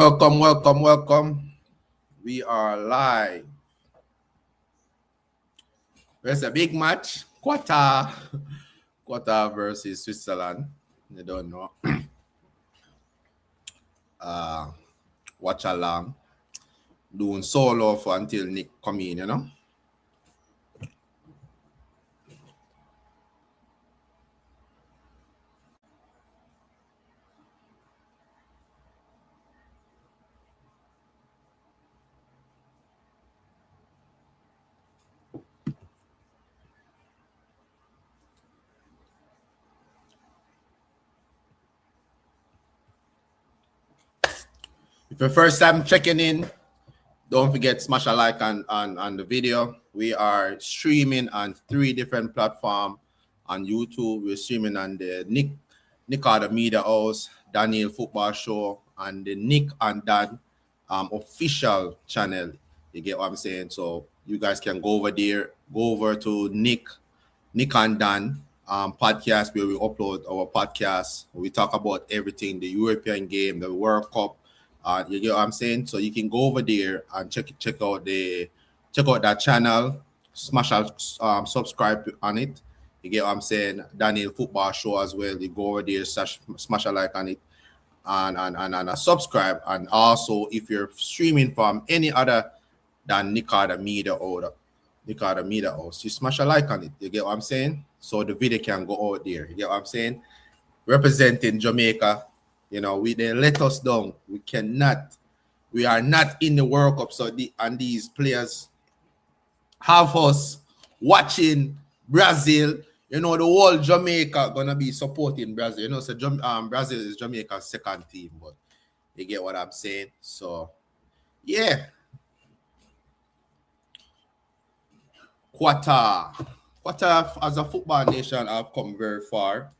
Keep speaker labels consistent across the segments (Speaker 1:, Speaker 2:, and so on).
Speaker 1: Welcome. We are live. There's a big match. Qatar versus Switzerland. You don't know. Watch along. Doing solo for until Nick come in, you know. If your first time checking in, don't forget smash a like on the video. We are streaming on 3 different platforms. On YouTube, we're streaming on the Nicardo Media House, Daniel Football Show, and the Nick and Dan official channel. You get what I'm saying? So you guys can go over there, go over to Nick and Dan podcast, where we upload our podcast. We talk about everything, the European game, the World Cup. You get what I'm saying? So you can go over there and check out that channel, smash out subscribe on it. You get what I'm saying? Daniel Football Show as well. You go over there, smash a like on it, and subscribe. And also, if you're streaming from any other than Nicardo Media House, you smash a like on it. You get what I'm saying? So the video can go out there. You get what I'm saying? Representing Jamaica. You know, they let us down. We are not in the World Cup. So these players have us watching Brazil. You know, the whole Jamaica gonna be supporting Brazil. You know, so Brazil is Jamaica's second team, but you get what I'm saying? So yeah. Qatar as a football nation have come very far.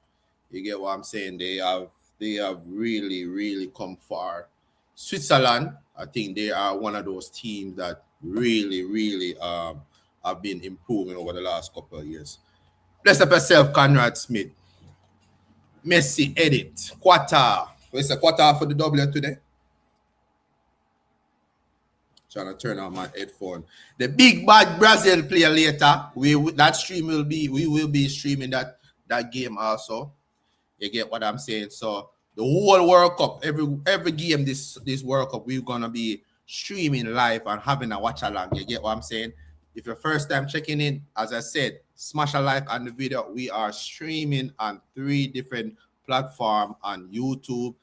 Speaker 1: You get what I'm saying? They have really come far. Switzerland, I think they are one of those teams that really have been improving over the last couple of years. Bless up yourself, Conrad Smith. Messi, edit. Qatar. What's a Qatar for the W today? Trying to turn on my headphone. The big bad Brazil player later. We will be streaming that game also. You get what I'm saying? So the whole World Cup, every game this World Cup, we're gonna be streaming live and having a watch along. You get what I'm saying? If you're first time checking in, as I said, smash a like on the video. We are streaming on 3 different platforms on YouTube,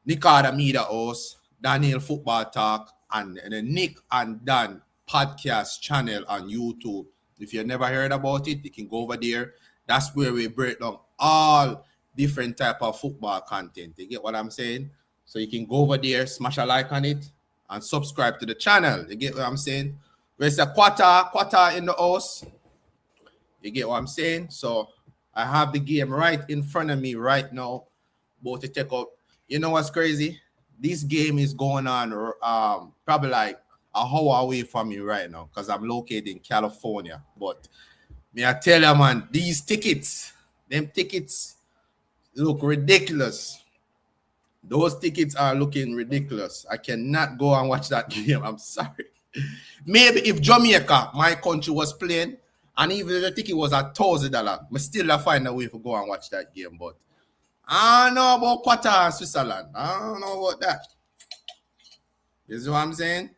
Speaker 1: Nicardo Media House, Daniel Football Talk, and the Nick and Dan podcast channel on YouTube. If you never heard about it, you can go over there. That's where we break down all different type of football content. You get what I'm saying? So you can go over there, smash a like on it, and subscribe to the channel. You get what I'm saying? There's a Qatar in the house. You get what I'm saying? So I have the game right in front of me right now. About to take out. You know what's crazy? This game is going on probably like a hour away from me right now because I'm located in California. But may I tell you, man, them tickets look ridiculous. Those tickets are looking ridiculous. I cannot go and watch that game. I'm sorry. Maybe if Jamaica, my country, was playing, and even if the ticket was $1,000, I still find a way to go and watch that game. But I don't know about Qatar and Switzerland. I don't know about that. You see what I'm saying?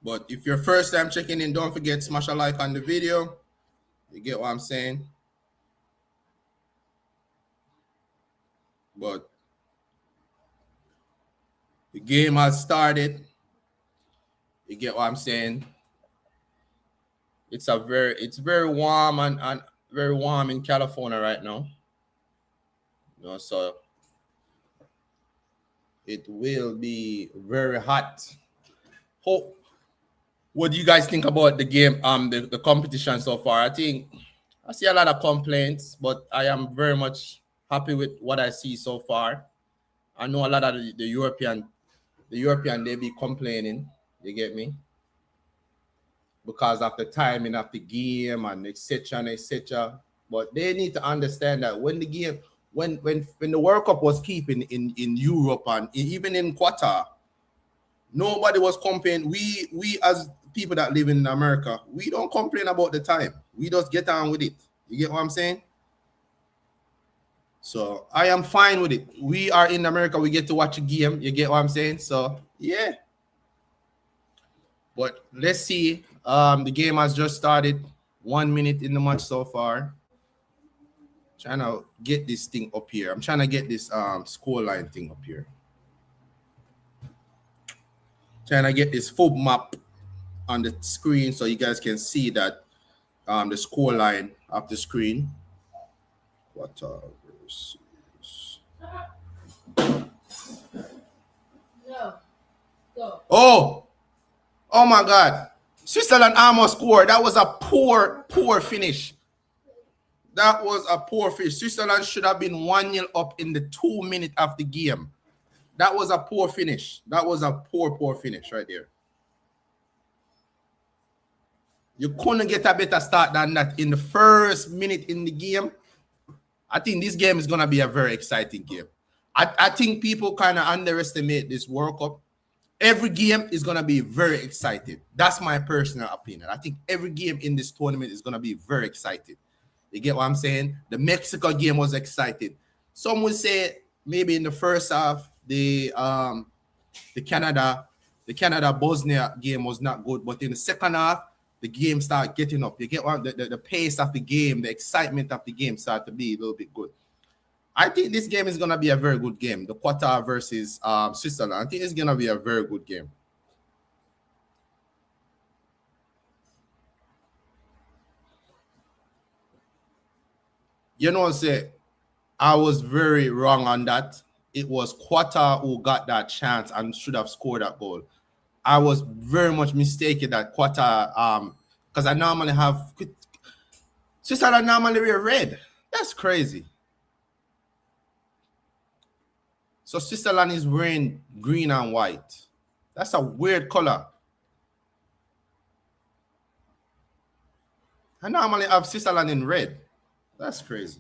Speaker 1: But if you're first time checking in, don't forget smash a like on the video. You get what I'm saying? But the game has started. You get what I'm saying? It's very warm and very warm in California right now. You know, so it will be very hot. What do you guys think about the game, the competition so far? I think I see a lot of complaints, but I am very much happy with what I see so far. I know a lot of the European they be complaining. You get me? Because of the timing of the game and etc. But they need to understand that when when the World Cup was keeping in Europe and even in Qatar, nobody was complaining. We as people that live in America, we don't complain about the time. We just get on with it. You get what I'm saying? So I am fine with it. We are in America. We get to watch a game. You get what I'm saying? So yeah. But let's see. The game has just started. 1 minute in the match so far. Trying to get this thing up here. I'm trying to get this score line thing up here. Trying to get this full map on the screen so you guys can see that the score line of the screen. Qatar versus. Oh my God. Switzerland almost scored. That was a poor finish. That was a poor finish. Switzerland should have been 1-0 up in the 2 minutes of the game. That was a poor finish. That was a poor finish right there. You couldn't get a better start than that in the first minute in the game. I think this game is going to be a very exciting game. I think people kind of underestimate this World Cup. Every game is going to be very exciting. That's my personal opinion. I think every game in this tournament is going to be very exciting. You get what I'm saying? The Mexico game was exciting. Some would say maybe in the first half, the Canada Bosnia game was not good, but in the second half, the game started getting up. You get what the pace of the game, the excitement of the game started to be a little bit good. I think this game is gonna be a very good game. The Qatar versus Switzerland. I think it's gonna be a very good game. You know, say I was very wrong on that. It was Qatar who got that chance and should have scored that goal. I was very much mistaken that Qatar, because I normally have Switzerland normally wear red. That's crazy. So Switzerland is wearing green and white. That's a weird color. I normally have Switzerland in red. That's crazy.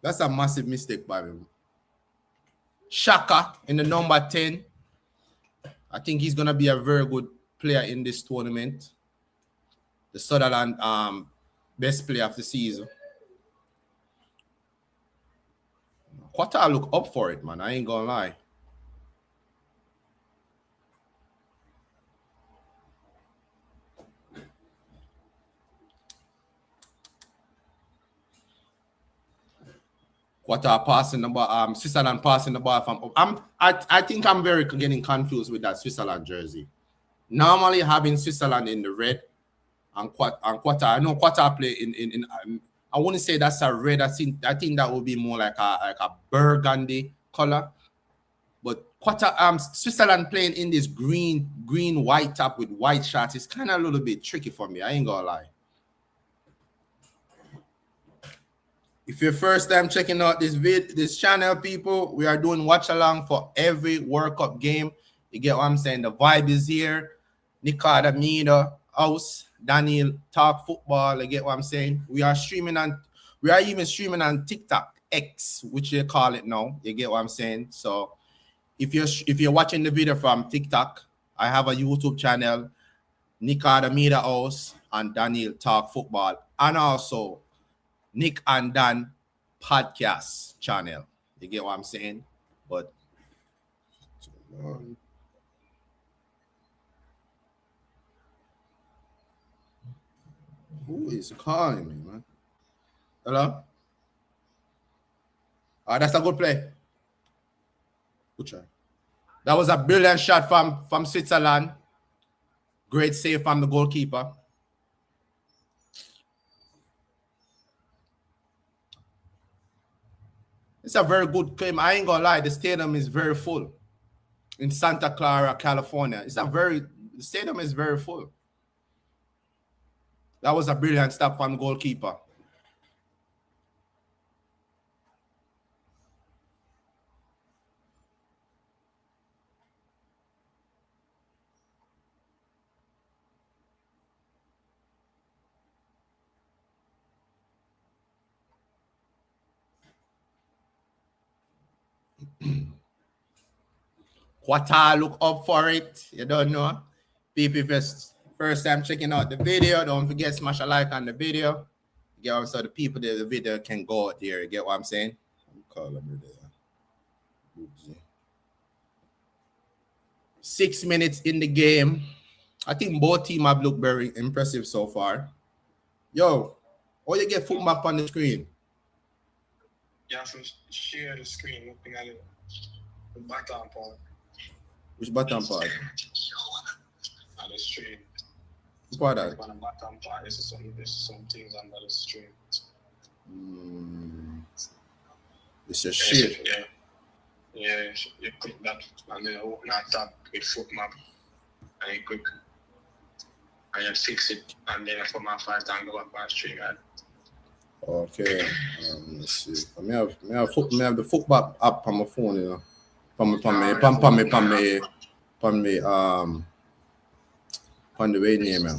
Speaker 1: That's a massive mistake by me. Shaka in the number 10. I think he's going to be a very good player in this tournament. The Sutherland best player of the season. Qatar look up for it, man. I ain't going to lie. Qatar passing the ball, Switzerland passing the ball from. I think I'm very getting confused with that Switzerland jersey. Normally having Switzerland in the red and Qatar. I know Qatar play in I wouldn't say that's a red. I think that would be more like a burgundy color. But Qatar, Switzerland playing in this green white top with white shorts is kind of a little bit tricky for me. I ain't gonna lie. If you're first time checking out this channel, people, we are doing watch along for every World Cup game. You get what I'm saying? The vibe is here. Nicardo Media House, Daniel Talk Football. You get what I'm saying? We are even streaming on TikTok X, which they call it now. You get what I'm saying? So if you're watching the video from TikTok, I have a YouTube channel, Nicardo Media House and Daniel Talk Football, and also Nick and Dan podcast channel. You get what I'm saying? But who is calling me, man? Hello? That's a good play. Good try. That was a brilliant shot from Switzerland. Great save from the goalkeeper. It's a very good claim. I ain't gonna lie, the stadium is very full in Santa Clara, California. The stadium is very full. That was a brilliant stop from the goalkeeper. Qatar, look up for it. You don't know. People, if it's first time checking out the video, don't forget smash a like on the video. You get what I'm saying? So the people that the video can go out there. You get what I'm saying? Call them there. 6 minutes in the game. I think both teams have looked very impressive so far. Yo, or you get foot map on the screen.
Speaker 2: You have to share the screen looking at it. The bottom part.
Speaker 1: Which bottom part?
Speaker 2: On the stream.
Speaker 1: What part?
Speaker 2: On the bottom part, this is some things under the stream.
Speaker 1: It's a shit.
Speaker 2: Yeah, you click that and then open that tab with foot map. And you click and you fix it and then from my file and go back by stream.
Speaker 1: Okay. Let's see. I have the foot map app on my phone, you know. On the way name, man.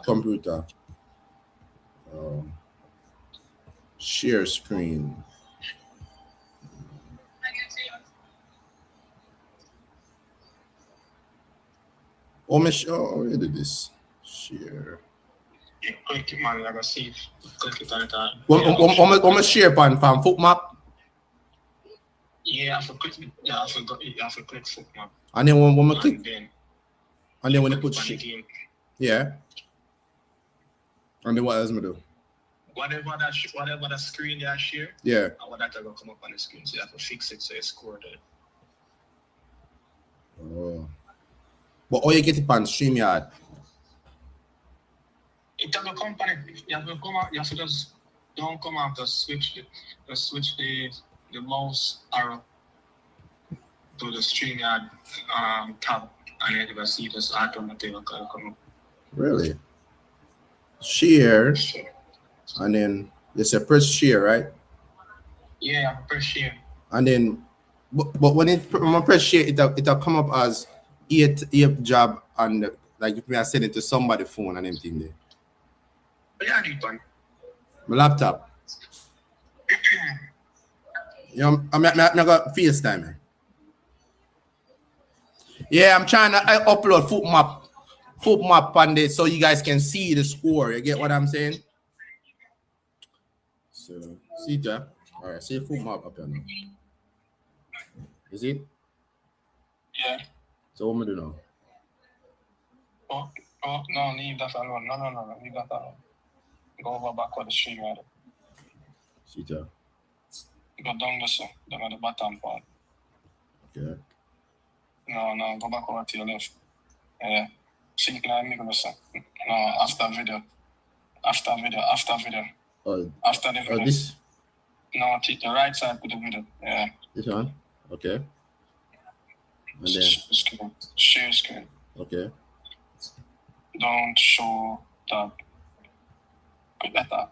Speaker 1: Computer. Share screen. Where did this? Share.
Speaker 2: You click it, man, like a see. Click it on it.
Speaker 1: What share pan from foot map?
Speaker 2: Yeah, you have to click it. You have to click foot map.
Speaker 1: And then when we click, and then when you put shit. Yeah. And then what else me do?
Speaker 2: Whatever that screen they share.
Speaker 1: Yeah.
Speaker 2: And what that will come up on the screen. So you have to fix it so it's scored it.
Speaker 1: Oh. But all you get it on StreamYard.
Speaker 2: It have to come on it. You have to come out. You have to just don't come out. Just switch the mouse arrow to the StreamYard tab, and then you will see this automatically come up.
Speaker 1: Really? Share, and then it's a press share, right?
Speaker 2: Yeah, press share.
Speaker 1: And then, but when I press share, it'll come up as eight job, and like if I send it to somebody's phone and everything there.
Speaker 2: Yeah, do it on
Speaker 1: my laptop. You know, I'm not got FaceTime, man. Yeah, I'm trying to upload foot map on this so you guys can see the score. You get what I'm saying? So see that? All right, see foot map up here now. Is it?
Speaker 2: Yeah.
Speaker 1: So what am I do now?
Speaker 2: Oh no, leave that alone. No, leave that alone. Go over back with the stream right.
Speaker 1: See that?
Speaker 2: Go down at the bottom part.
Speaker 1: Okay.
Speaker 2: No, go back over to your left. Yeah. See, no, after video. After video. After the video.
Speaker 1: This?
Speaker 2: No, take the right side to the video. Yeah.
Speaker 1: This one? Okay. And then?
Speaker 2: Share screen.
Speaker 1: Okay.
Speaker 2: Don't show tab. Click that tab.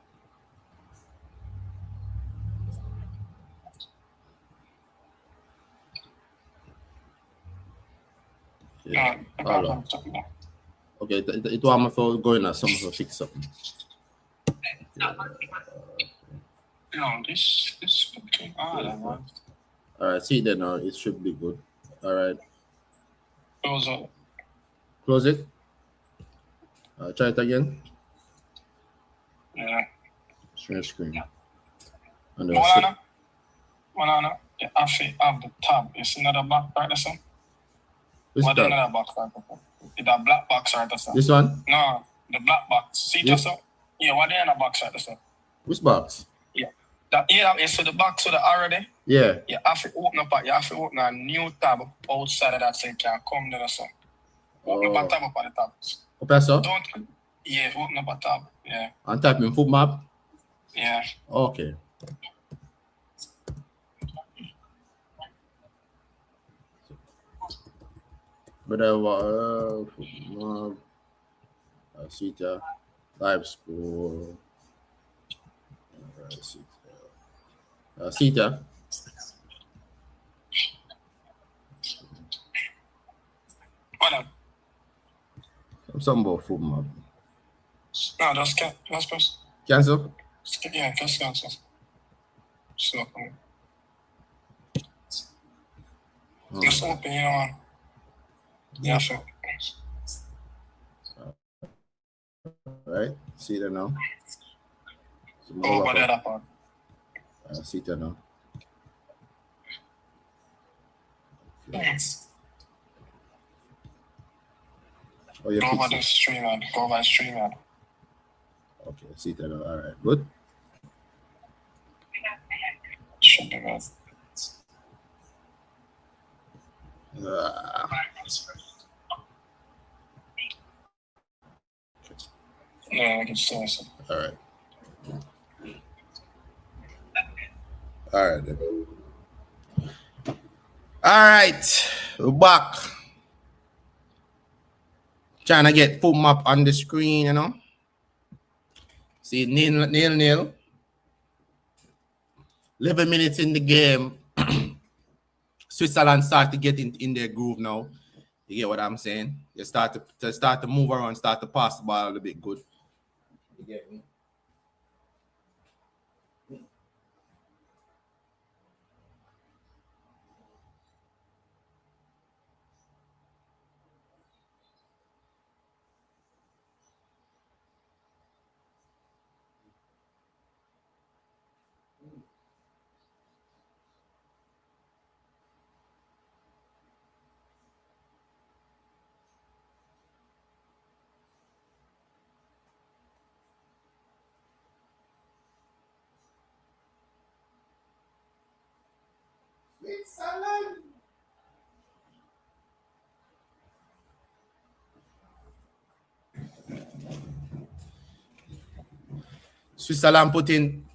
Speaker 1: Yeah. Okay, it was my phone going at something to fix something.
Speaker 2: No, this looking odd.
Speaker 1: All right, see then now it should be good. All right. Close it. Try it again.
Speaker 2: Yeah.
Speaker 1: Share screen. And
Speaker 2: You have the tab. You see another box right there? What another box right there? It's a black box right there.
Speaker 1: This one?
Speaker 2: No, the black box. See this? Yeah, what the other box right there?
Speaker 1: Which box?
Speaker 2: Yeah. So the box with the already.
Speaker 1: Yeah.
Speaker 2: You have to open a new tab outside of that so you can come there. So open up a tab up on the tab.
Speaker 1: Okay, so?
Speaker 2: Open up a tab. Yeah.
Speaker 1: And type in foot map?
Speaker 2: Yeah.
Speaker 1: Okay. But I see that live score. I see that.
Speaker 2: What?
Speaker 1: Something about foot map.
Speaker 2: No, that's press.
Speaker 1: Cancel?
Speaker 2: Yeah, press cancel. So, Just open, you know. Yeah, sure.
Speaker 1: Right? See that now?
Speaker 2: Oh, but that part.
Speaker 1: See that now?
Speaker 2: Yes.
Speaker 1: Oh, you
Speaker 2: Go
Speaker 1: fix
Speaker 2: over the
Speaker 1: it.
Speaker 2: stream and go over stream and.
Speaker 1: Okay, see that now. All right, good.
Speaker 2: Should be good. Yeah, I can see so.
Speaker 1: All right. All right. Then. All right. We're back. Trying to get full map on the screen, you know. See, nil. 11 minutes in the game. Switzerland start to get in their groove now. You get what I'm saying? You start to move around, start to pass the ball a little bit good. You get me? Switzerland. Switzerland putting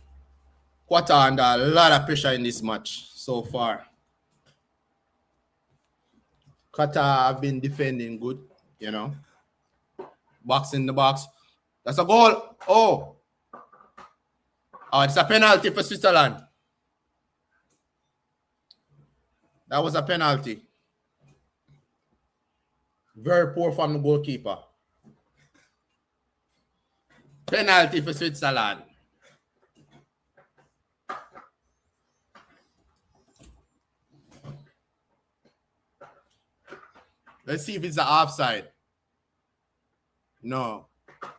Speaker 1: Qatar under a lot of pressure in this match so far. Qatar have been defending good, you know. Box in the box. That's a goal. Oh, it's a penalty for Switzerland. That was a penalty. Very poor from the goalkeeper. Penalty for Switzerland. Let's see if it's an offside. No.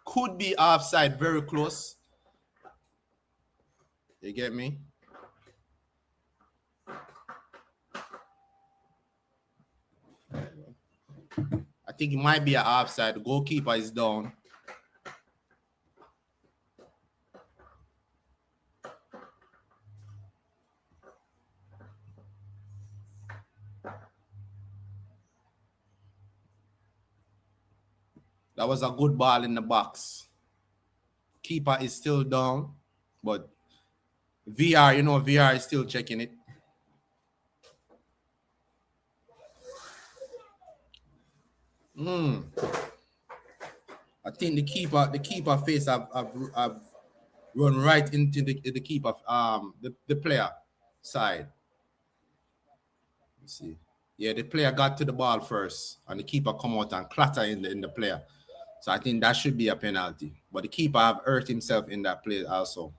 Speaker 1: Could be offside, very close. You get me? I think it might be an offside. The goalkeeper is down. That was a good ball in the box. Keeper is still down, but VR, you know, VR is still checking it. I think the keeper face have run right into the keeper, the player side. Let's see. Yeah, the player got to the ball first, and the keeper come out and clatter in the player. So I think that should be a penalty. But the keeper have hurt himself in that play also.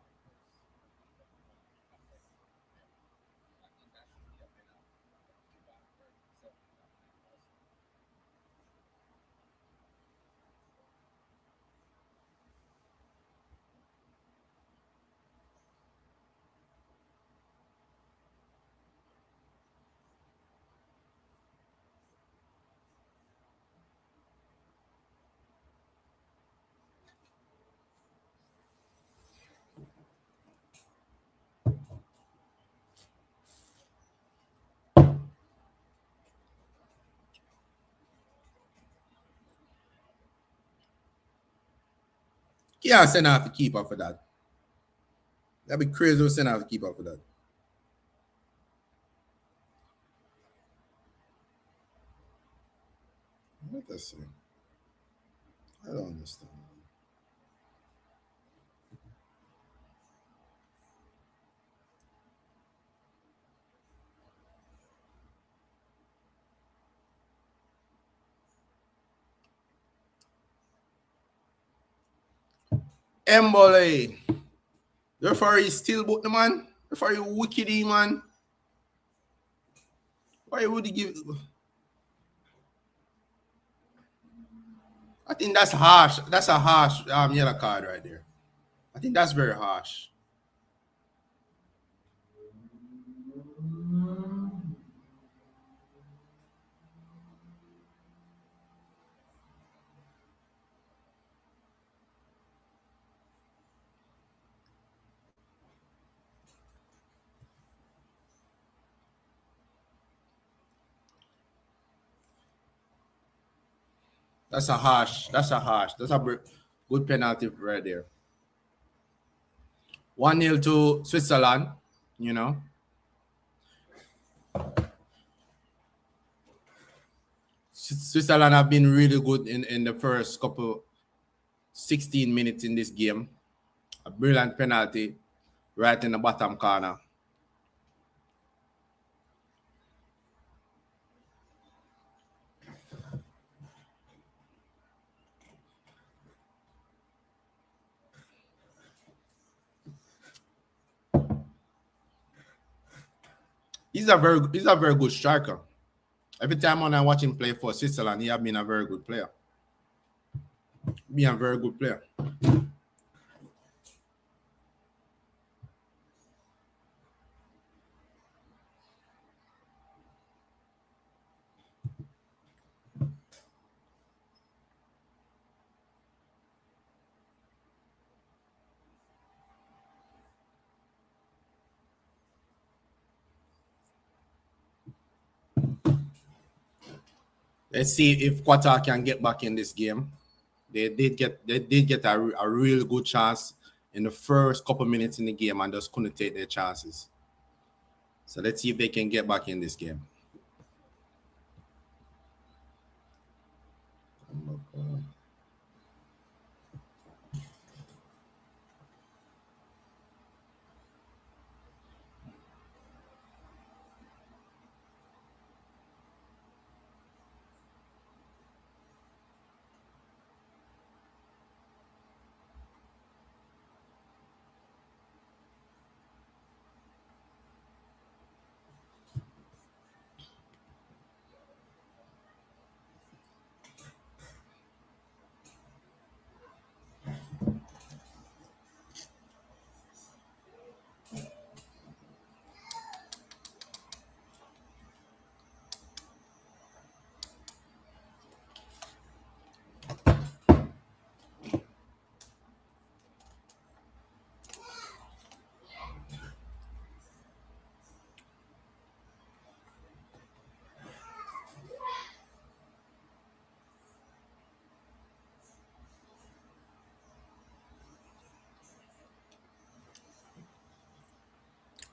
Speaker 1: Yeah, send off the keeper for that. That'd be crazy to send off the keeper for that. What that say? I don't understand. Embole. The referee still book the man. Referee wickedy, man. Why would he give? I think that's harsh. That's a harsh yellow card right there. I think that's very harsh. That's a harsh. That's a harsh. That's a good penalty right there. 1-0 to Switzerland. You know, Switzerland have been really good in the first couple 16 minutes in this game. A brilliant penalty right in the bottom corner. He's a very good striker. Every time when I watch him play for Switzerland, he has been a very good player. Be a very good player. Let's see if Qatar can get back in this game. They did get a real good chance in the first couple minutes in the game and just couldn't take their chances. So let's see if they can get back in this game.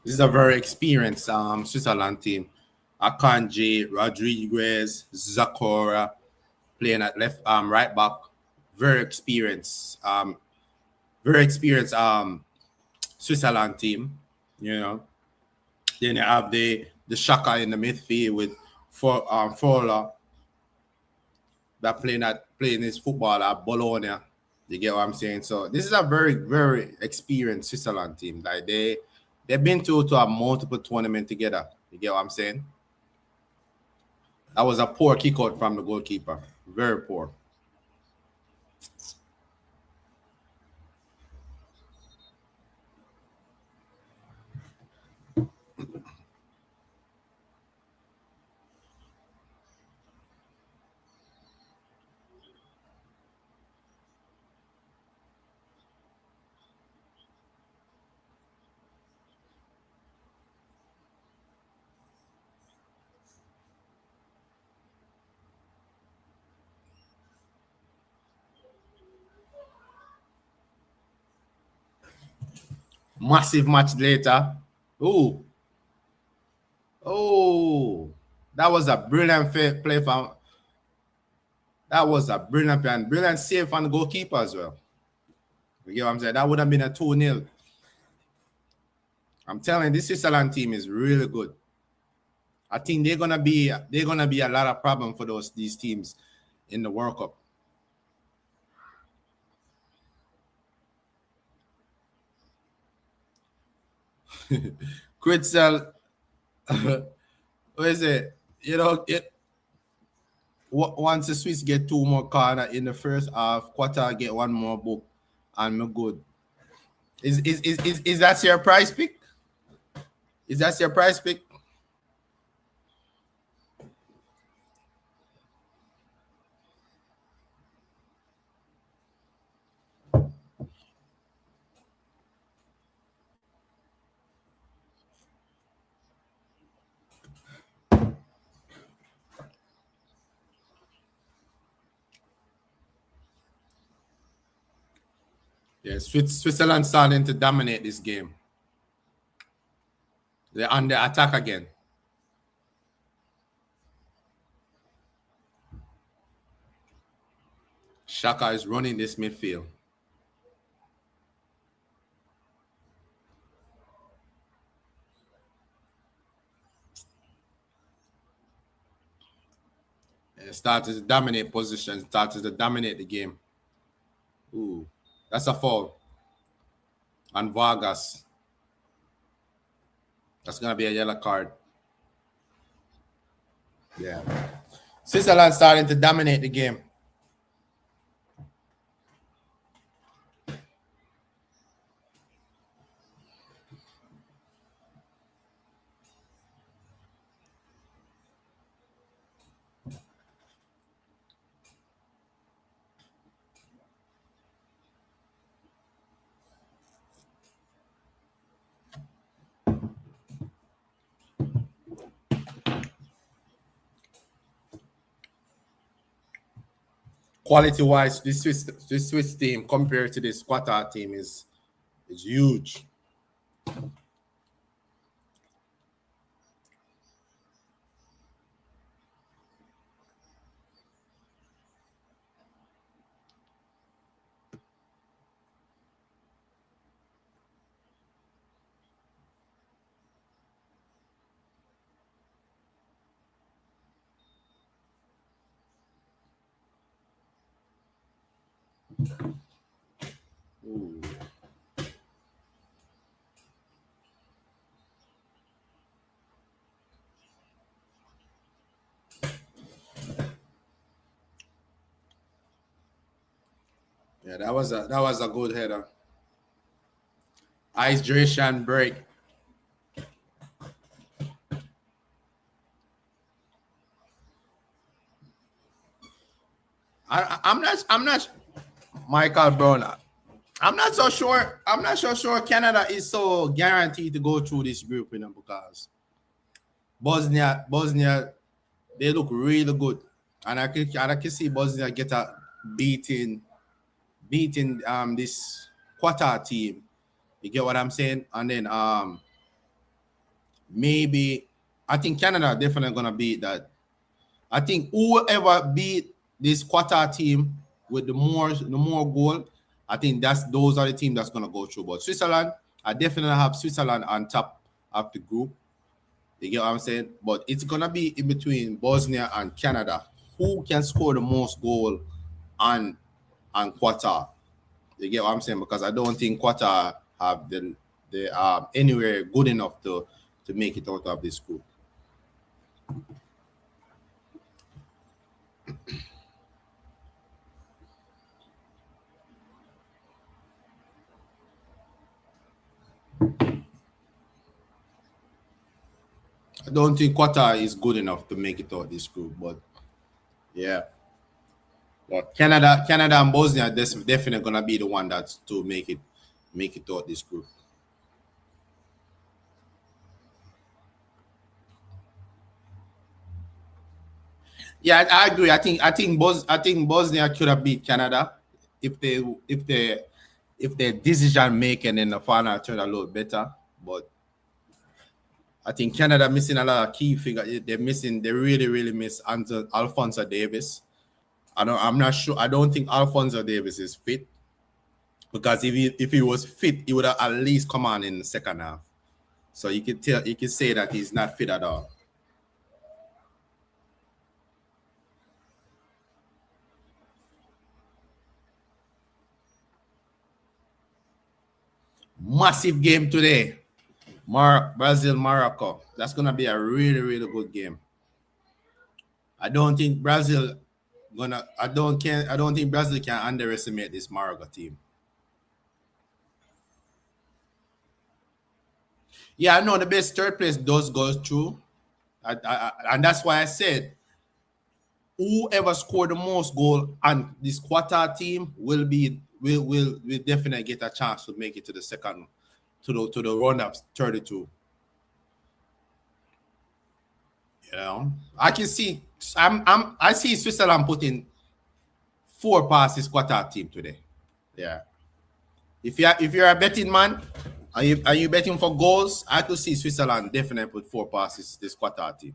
Speaker 1: This is a very experienced Switzerland team. Akanji, Rodriguez, Zakora playing at left right back. Very experienced. Very experienced Switzerland team. You know. Then you have the Shaka in the midfield with Fowler that playing his football at Bologna. You get what I'm saying? So this is a very, very experienced Switzerland team. Like they've been to a multiple tournament together. You get what I'm saying? That was a poor kick out from the goalkeeper. Very poor. Massive match later. Oh, that was a brilliant play from. That was a brilliant play and brilliant save from the goalkeeper as well. You get what I'm saying? That would have been a 2-0. I'm telling you, this Switzerland team is really good. I think they're gonna be a lot of problem for these teams in the World Cup. Kritzel, what is it? once the Swiss get 2 more corner in the first half, Qatar get 1 more book, and we're good. Is that your price pick? Is that your price pick? Yeah, Switzerland starting to dominate this game. They're on the attack again. Shaka is running this midfield. And started to dominate position, started to dominate the game. Ooh, that's a foul. And Vargas. That's going to be a yellow card. Yeah. Switzerland starting to dominate the game. Quality-wise, this Swiss team compared to this Qatar team is huge. Ooh. Yeah, that was a good header. Hydration break. I'm not Michael Brown. I'm not so sure. I'm not so sure Canada is so guaranteed to go through this group, because Bosnia, they look really good, and I can see Bosnia get a beating this Qatar team. You get what I'm saying? And then maybe I think Canada definitely gonna beat that. I think whoever beat this Qatar team with the more goal, I think those are the team that's gonna go through. But Switzerland, I definitely have Switzerland on top of the group. You get what I'm saying? But it's gonna be in between Bosnia and Canada. Who can score the most goal on Qatar? You get what I'm saying? Because I don't think Qatar have the anywhere good enough to make it out of this group. I don't think Qatar is good enough to make it out this group, but yeah. But Canada and Bosnia are definitely gonna be the one that's to make it out this group. Yeah, I agree. I think Bosnia could have beat Canada if their decision making in the final turned a little better. But I think Canada missing a lot of key figures. They really miss Alphonso Davies. I'm not sure. I don't think Alphonso Davies is fit, because if he was fit, he would have at least come on in the second half. So you can say that he's not fit at all. Massive game today. Brazil, Morocco. That's gonna be a really good game. I don't think Brazil I don't think Brazil can underestimate this Morocco team. Yeah, I know the best third place does go through. And that's why I said whoever scored the most goal on this quarter team will definitely get a chance to make it to the second to the round of 32. You know, I can see I see Switzerland putting 4 past this quarter team today. Yeah. If you're a betting man, are you betting for goals? I could see Switzerland definitely put 4 passes this quarter team.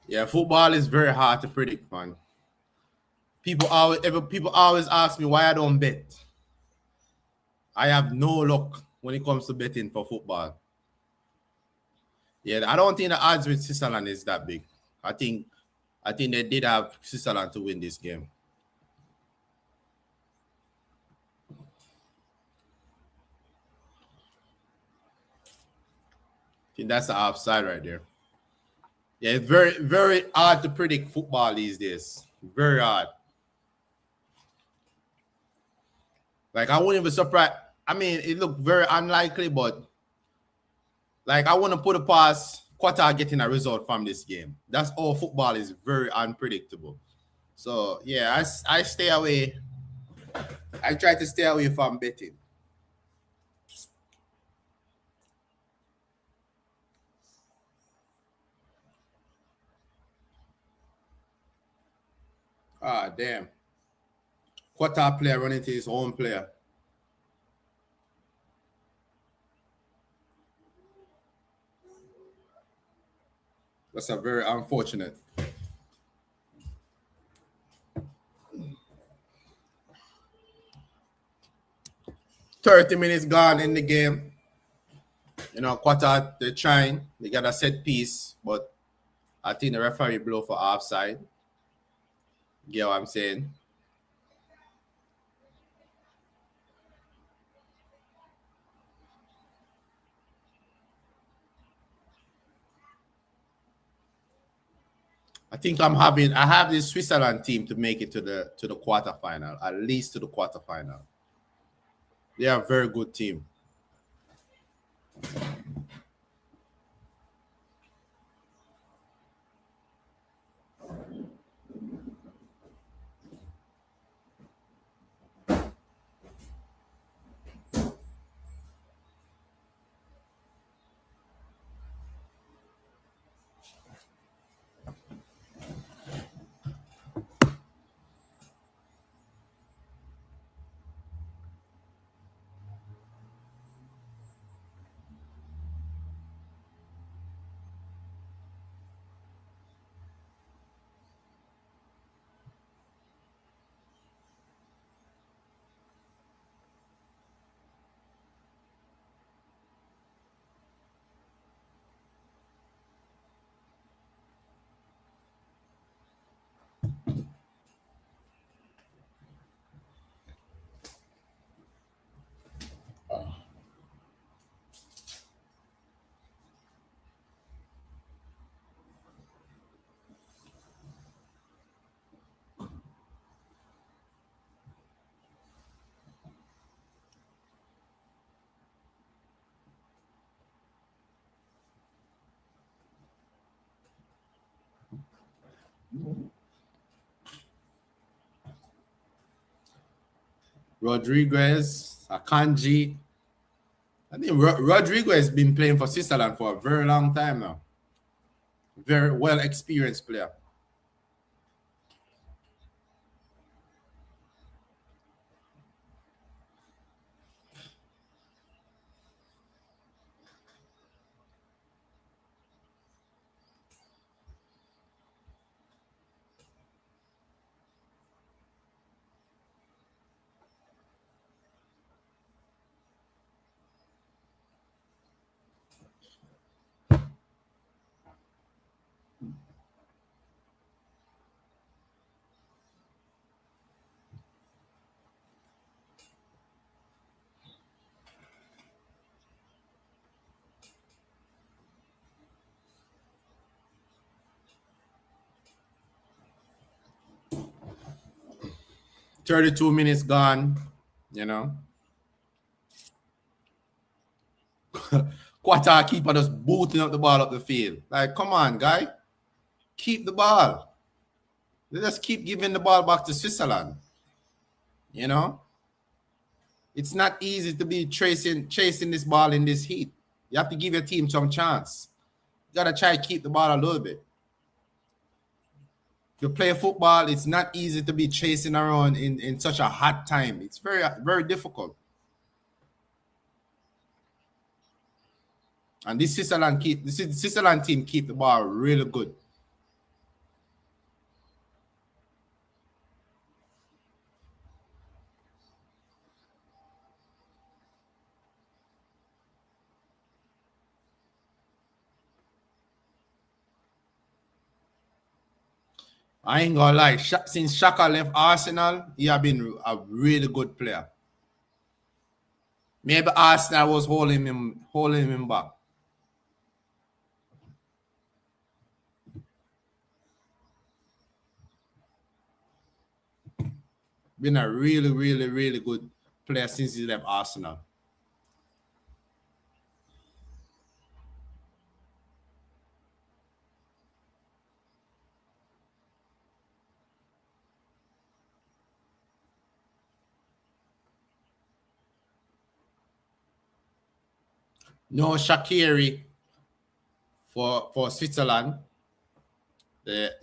Speaker 1: Yeah, football is very hard to predict, man. People always ask me why I don't bet. I have no luck when it comes to betting for football. Yeah, I don't think the odds with Switzerland is that big. I think they did have Switzerland to win this game. I think that's the offside right there. Yeah, it's very, very hard to predict football these days. Very hard. Like I wouldn't be surprised. I mean, it looked very unlikely, but like I want to put a past Qatar getting a result from this game. That's all football is very unpredictable. So yeah, I stay away. I try to stay away from betting. Ah, damn. Qatar player running to his own player. That's a very unfortunate. 30 minutes gone in the game. You know, Qatar, they're trying. They got a set piece, but I think the referee blow for offside. Get what I'm saying? I have this Switzerland team to make it to the quarterfinal, at least to the quarterfinal. They are a very good team. Rodriguez, Akanji. I think Rodriguez has been playing for Switzerland for a very long time now. Very well experienced player. "32 minutes gone, you know." Qatar keeper just booting up the ball up the field. Like, come on, guy. Keep the ball. They just keep giving the ball back to Switzerland. You know? It's not easy to be chasing this ball in this heat. You have to give your team some chance. You gotta try to keep the ball a little bit. If you play football, it's not easy to be chasing around in such a hot time. It's very, very difficult. And this Switzerland team keep the ball really good. I ain't gonna lie. Since Shaka left Arsenal, he has been a really good player. Maybe Arsenal was holding him back. Been a really, really, really good player since he left Arsenal. No Shaqiri for Switzerland. The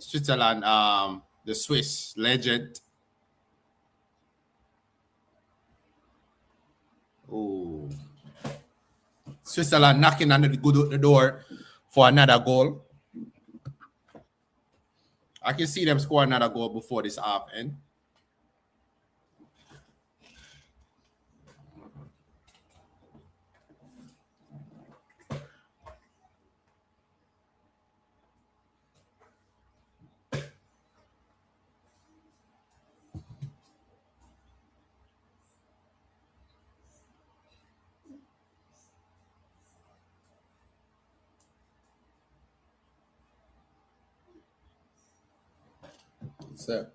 Speaker 1: Swiss legend. Oh, Switzerland knocking on the door for another goal. I can see them score another goal before this half end. So,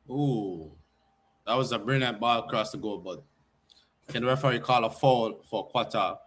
Speaker 1: ooh, that was a brilliant ball across the goal, but can the referee call a foul for Qatar?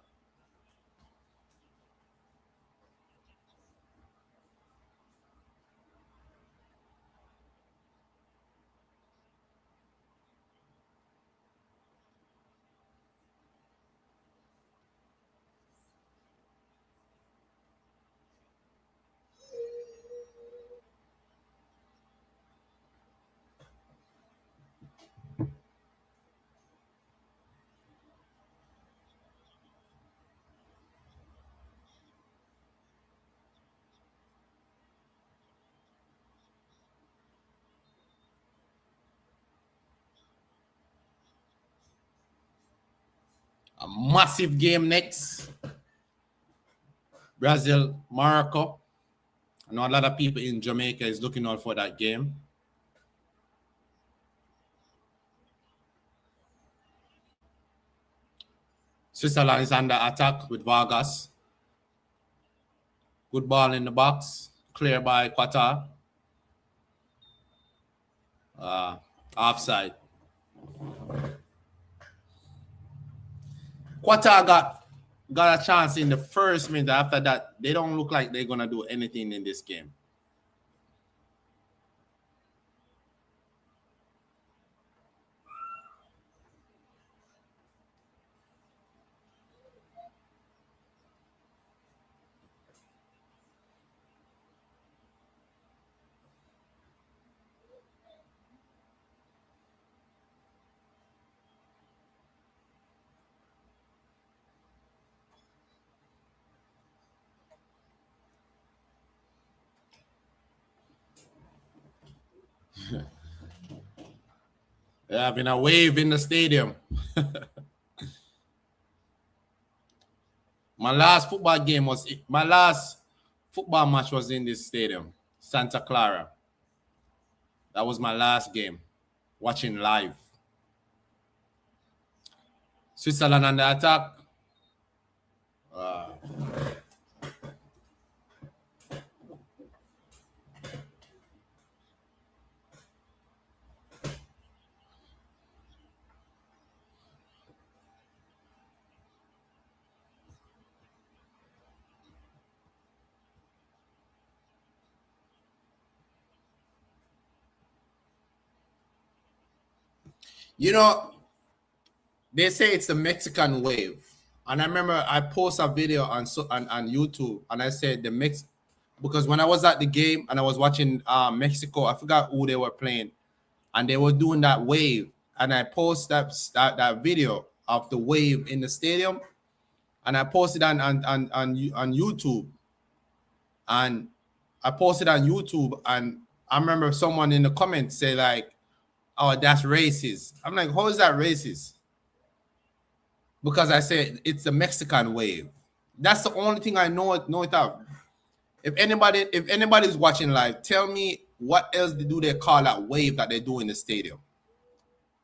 Speaker 1: A massive game next. Brazil, Morocco. I know a lot of people in Jamaica is looking out for that game. Switzerland is under attack with Vargas. Good ball in the box. Clear by Qatar. Offside. Qatar got a chance in the first minute. After that, they don't look like they're gonna do anything in this game. They're having a wave in the stadium. My last football match was in this stadium, Santa Clara. That was my last game, watching live. Switzerland on the attack. You know, they say it's the Mexican wave. And I remember I posted a video on YouTube, and I said because when I was at the game and I was watching Mexico, I forgot who they were playing, and they were doing that wave, and I posted that video of the wave in the stadium, and I posted on YouTube, and I posted on YouTube, and I remember someone in the comments say like, "Oh, that's racist." I'm like, "How is that racist?" Because I said it's the Mexican wave. That's the only thing I know it of. If anybody's watching live, tell me what else do they call that wave that they do in the stadium.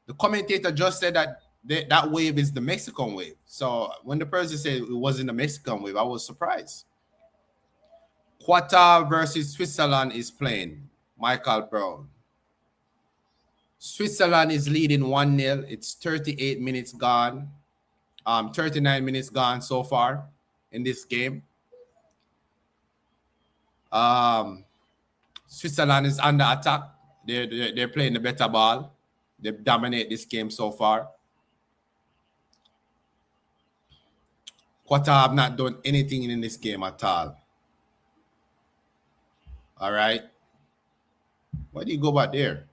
Speaker 1: The commentator just said that that wave is the Mexican wave. So when the person said it wasn't the Mexican wave, I was surprised. Qatar versus Switzerland is playing. Michael Brown. Switzerland is leading 1-0. It's 38 minutes gone. 39 minutes gone so far in this game. Switzerland is under attack. They're playing the better ball. They dominate this game so far. Qatar have not done anything in this game at all. All right. Why do you go back there?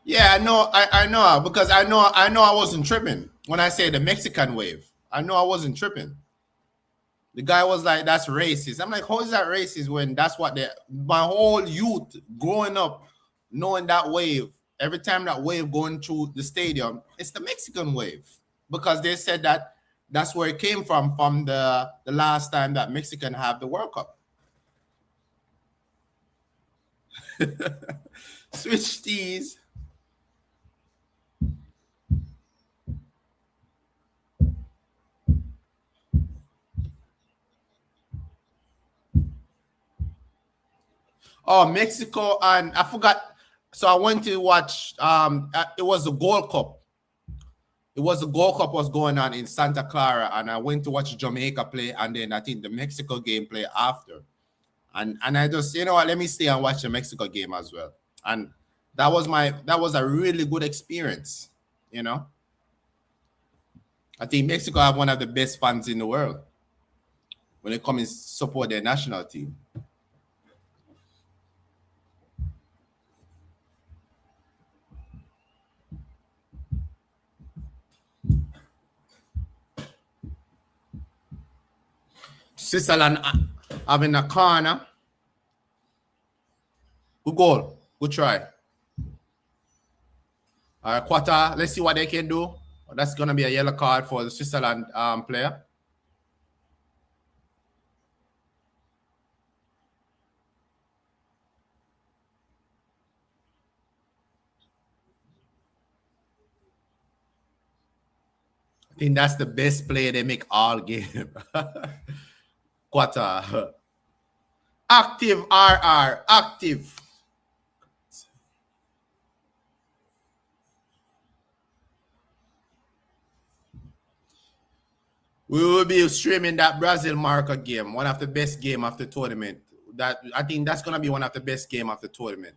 Speaker 1: Yeah, I know because I know I wasn't tripping when I say the Mexican wave. I know I wasn't tripping. The guy was like, "That's racist." I'm like, "How is that racist when that's what my whole youth growing up knowing that wave, every time that wave going through the stadium, it's the Mexican wave." Because they said that that's where it came from the last time that Mexican have the World Cup. Switch tees. Oh, Mexico, and I forgot. So I went to watch. It was the Gold Cup. It was the Gold Cup was going on in Santa Clara, and I went to watch Jamaica play, and then I think the Mexico game play after. And I just, you know what, let me stay and watch the Mexico game as well. And that was a really good experience, you know. I think Mexico have one of the best fans in the world when it comes to support their national team. Switzerland having a corner. Good goal. Good try. All right, Qatar. Let's see what they can do. That's going to be a yellow card for the Switzerland player. I think that's the best play they make all game. Qatar. Active RR. Active. We will be streaming that Brazil Morocco game, one of the best game of the tournament. That I think that's gonna be one of the best game of the tournament.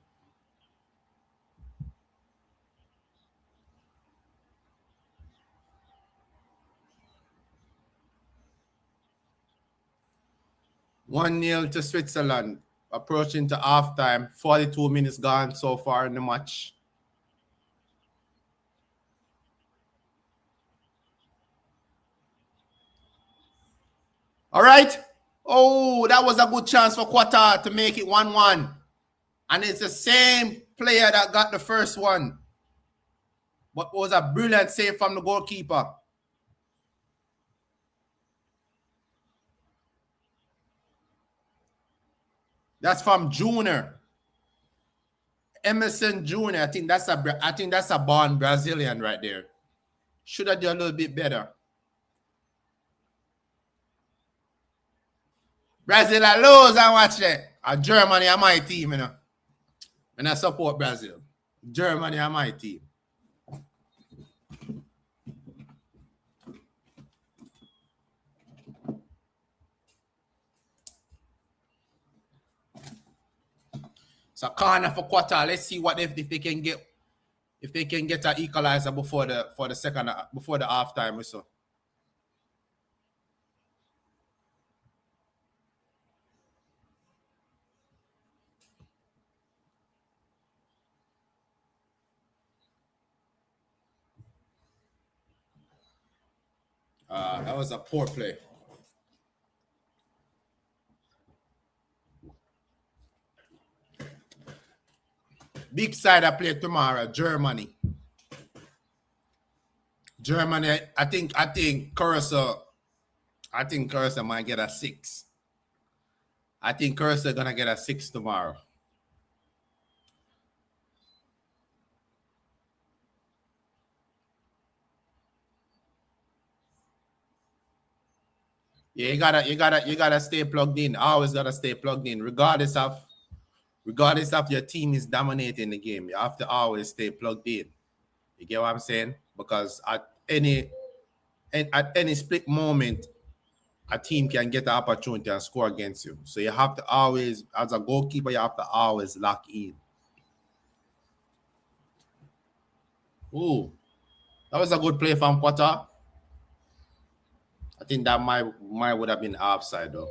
Speaker 1: One 0 to Switzerland, approaching to halftime. 42 minutes gone so far in the match. All right. Oh, that was a good chance for Qatar to make it 1-1. And it's the same player that got the first one. But it was a brilliant save from the goalkeeper. That's from Junior. Emerson Junior. I think that's a born Brazilian right there. Should have done a little bit better. Brazil are lose and watch that. Germany are my team, you know. And I support Brazil. Germany are my team. So corner for Qatar. Let's see what if they can get an equalizer before the halftime or so. That was a poor play. Big side I play tomorrow, Germany. Germany, I think Cursor might get a 6. I think Cursor gonna get a 6 tomorrow. Yeah, you gotta stay plugged in. Always gotta stay plugged in, regardless of your team is dominating the game. You have to always stay plugged in. You get what I'm saying? Because at any split moment, a team can get the opportunity and score against you. So you have to always, as a goalkeeper, you have to always lock in. Ooh, that was a good play from Qatar. I think that might would have been offside though.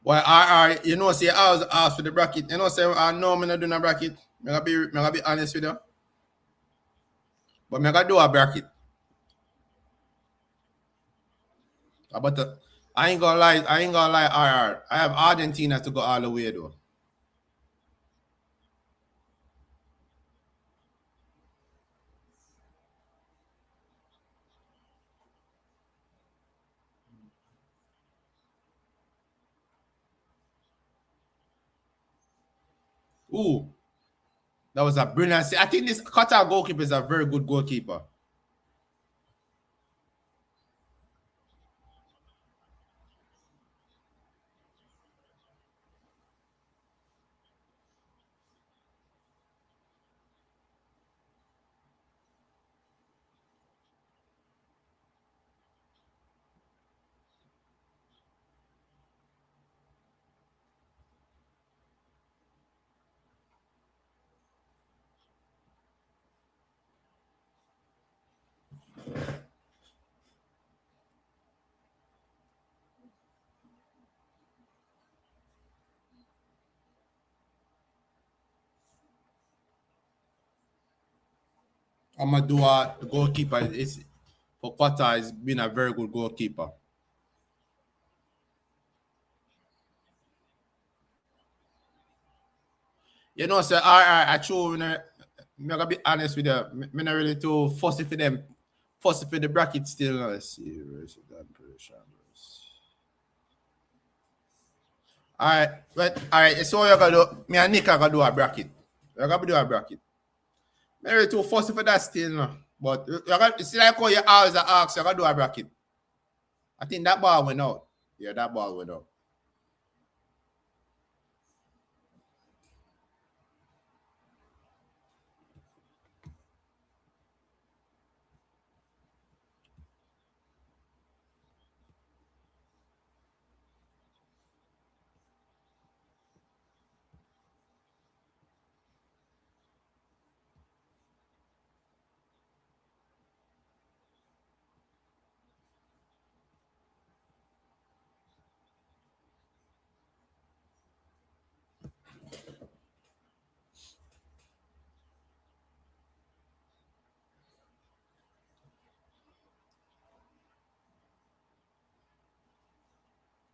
Speaker 1: Well, you know, say I was asked for the bracket. You know, say I know I'm not doing a bracket. I'm gonna be honest with you. But I'm gonna do a bracket. But I ain't gonna lie, RR. I have Argentina to go all the way though. Ooh, that was a brilliant. I think this Qatar goalkeeper is a very good goalkeeper. Amadou, the goalkeeper, for Qatar has been a very good goalkeeper. You know, sir, I true. I'm gonna be honest with you. I'm not really too fussy for them. Fussy for the bracket still. Let's see. All right, but all right. So you're gonna do. Me and Nick are gonna do a bracket. You got to do a bracket. Maybe too fussy for that still, no. But you got, it's like how you always ask, you got to do a bracket. I think that ball went out. Yeah, that ball went out.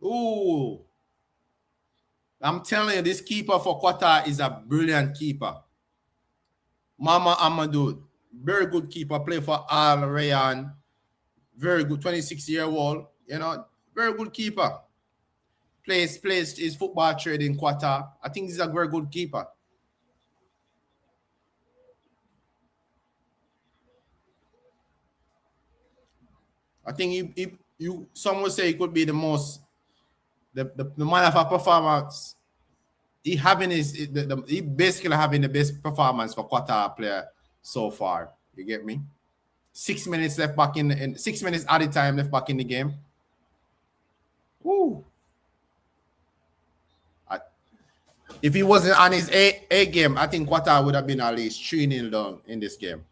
Speaker 1: Ooh. I'm telling you, this keeper for Qatar is a brilliant keeper. Mama Amadou, very good keeper, play for Al Rayyan. Very good, 26-year-old, you know, very good keeper. Plays his football trade in Qatar. I think he's a very good keeper. I think some would say he could be the most the man of a performance. He basically having the best performance for Qatar player so far. You get me? 6 minutes left back in 6 minutes at a time left back in the game. Woo. If he wasn't on his A game, I think Qatar would have been at least 3-0 down in this game.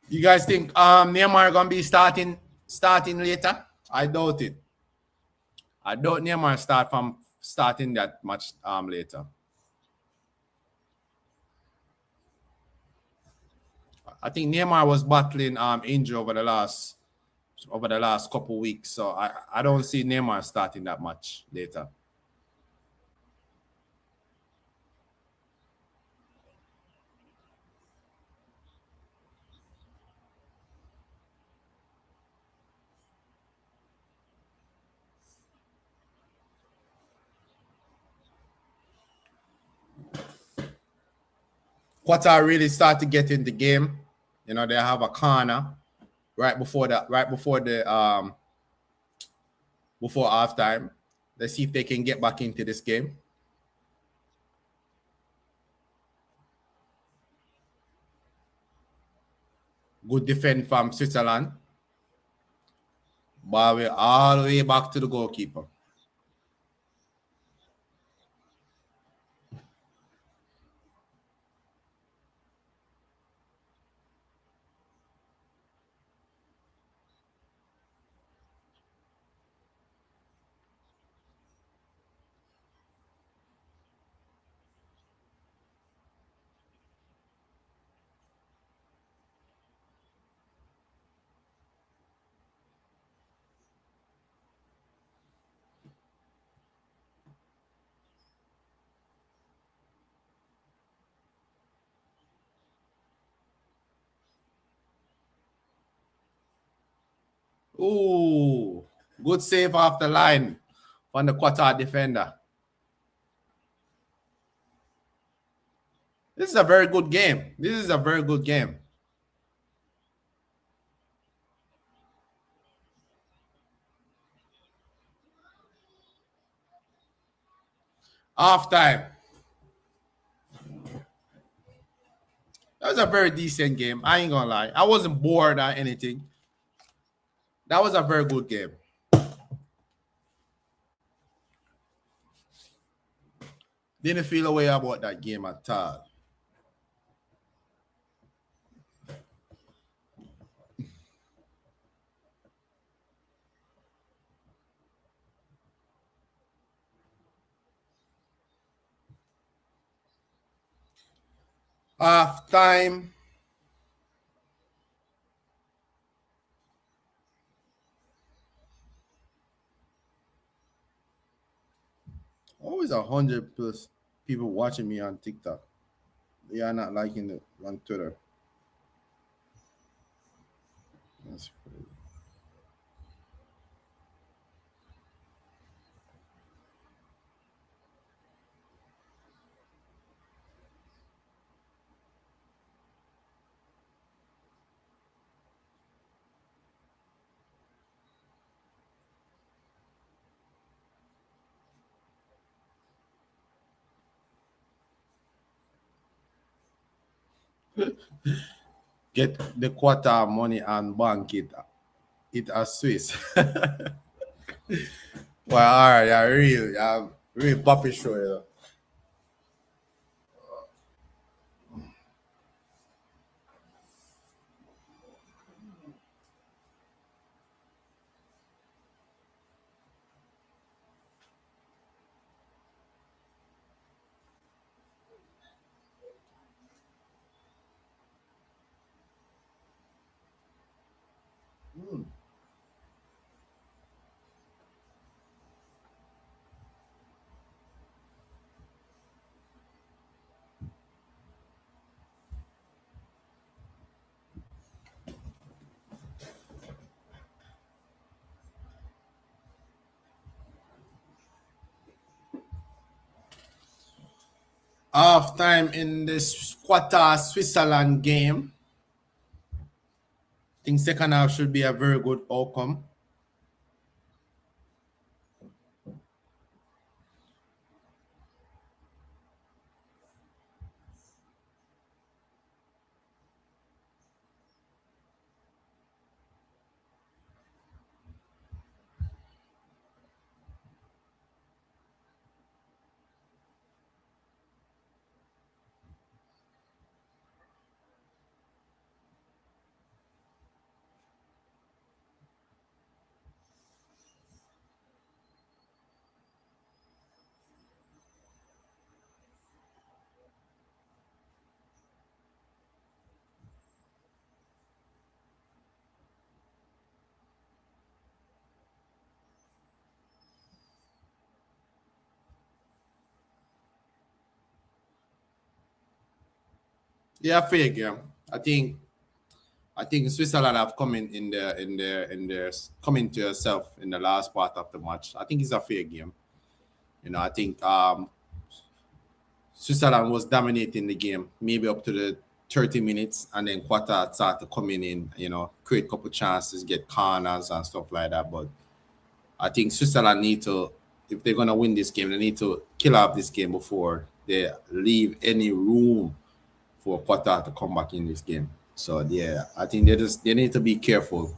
Speaker 1: You guys think Neymar gonna be starting later? I doubt it. I doubt Neymar starting that much later. I think Neymar was battling injury over the last couple weeks, so I don't see Neymar starting that much later. Qatar really start to get in the game. You know, they have a corner before halftime. Let's see if they can get back into this game. Good defense from Switzerland. Ball way all the way back to the goalkeeper. Ooh, good save off the line from the Qatar defender. This is a very good game. Half time. That was a very decent game. I ain't gonna lie. I wasn't bored or anything. That was a very good game. Didn't feel a way about that game at all. Half time. Always 100+ people watching me on TikTok. They are not liking it on Twitter. That's crazy. Get the quarter money and bank it as Swiss. Well, all right, real puppy show, you know. Half time in this quarter Switzerland game. I think second half should be a very good outcome. Yeah, fair game. I think Switzerland have come in their coming to herself in the last part of the match. I think it's a fair game. I think Switzerland was dominating the game, maybe up to the 30 minutes, and then quarter started coming in, create a couple chances, get corners and stuff like that. But I think Switzerland need to, if they're gonna win this game, they need to kill off this game before they leave any room for Qatar to come back in this game. So yeah, I think they need to be careful.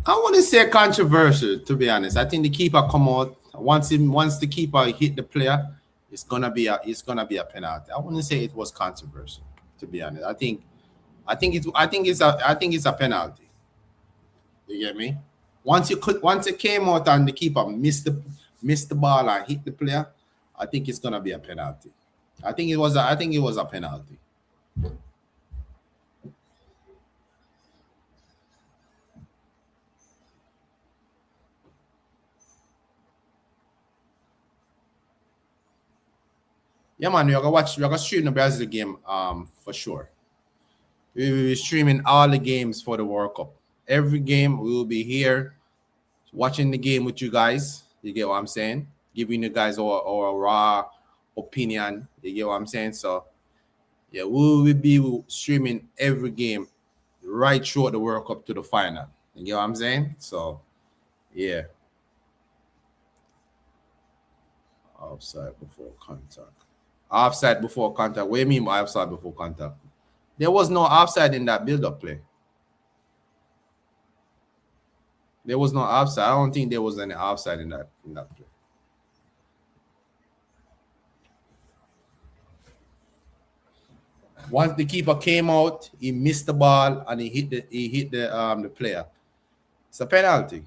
Speaker 1: I want to say controversial, to be honest. I think the keeper come out once the keeper hit the player, it's gonna be a penalty. I wouldn't say it was controversial, to be honest. I think it's a penalty. You get me? Once it came out and the keeper missed the ball and hit the player, I think it's gonna be a penalty. I think it was a penalty. Yeah, man, we're gonna stream the Brazil game for sure. We will be streaming all the games for the World Cup. Every game we will be here watching the game with you guys. You get what I'm saying? Giving you guys our raw opinion. You get what I'm saying? So yeah, we will be streaming every game right through the World Cup to the final. You get what I'm saying? So yeah. Offside before contact. Offside before contact. What do you mean by offside before contact? There was no offside in that build-up play. There was no offside. I don't think there was any offside in that play. Once the keeper came out, he missed the ball and he hit the player. It's a penalty.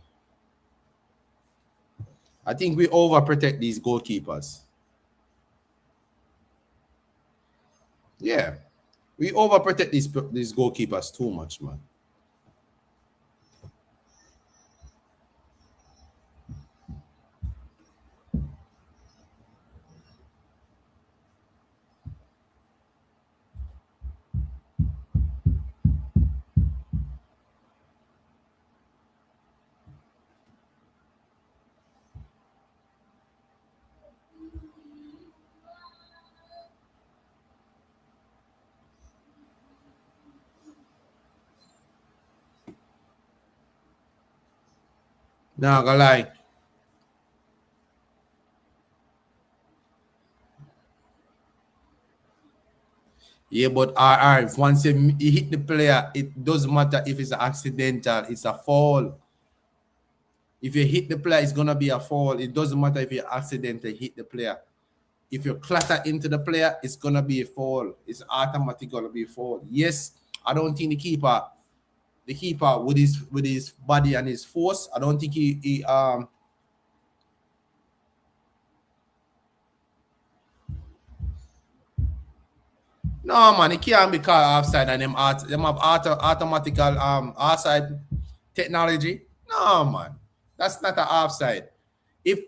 Speaker 1: I think we overprotect these goalkeepers. Yeah, we overprotect these goalkeepers too much, man. Not gonna lie. Yeah, but if once you hit the player, it doesn't matter if it's accidental, it's a foul. If you hit the player, it's gonna be a foul. It doesn't matter if you accidentally hit the player. If you clatter into the player, it's gonna be a foul. It's automatically gonna be a foul. Yes, I don't think the keeper with his body and his force, I don't think he no man, it can't be called offside and them have automatical offside technology. No man, that's not an offside. If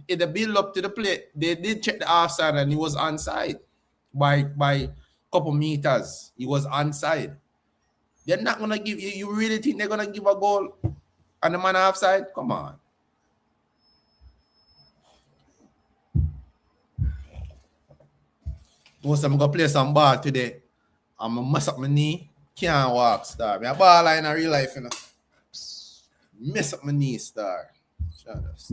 Speaker 1: the build up to the play, they did check the offside and he was onside by couple meters. He was onside. They're not gonna give you. You really think they're gonna give a goal and the man offside? Come on. Most I'm gonna play some ball today. I'm gonna mess up my knee. Can't walk, star. Me a ball in a real life, you know. Mess up my knee, star. Just.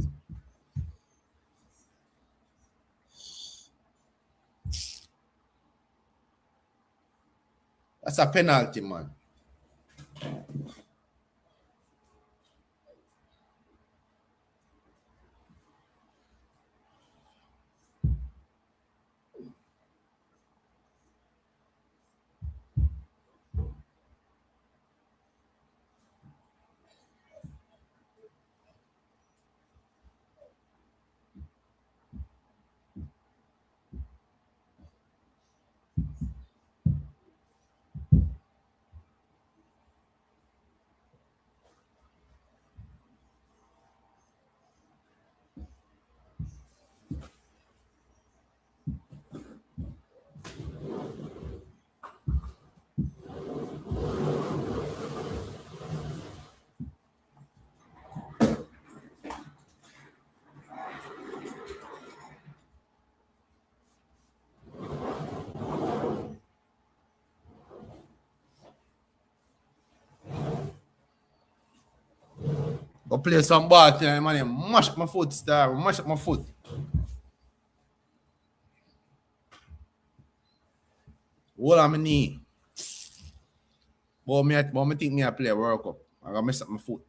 Speaker 1: That's a penalty, man. Go play some ball tonight, man. Mash up my foot, star. Mash up my foot. Hold on my knee. But me think me I play a World Cup. I gotta mess up my foot.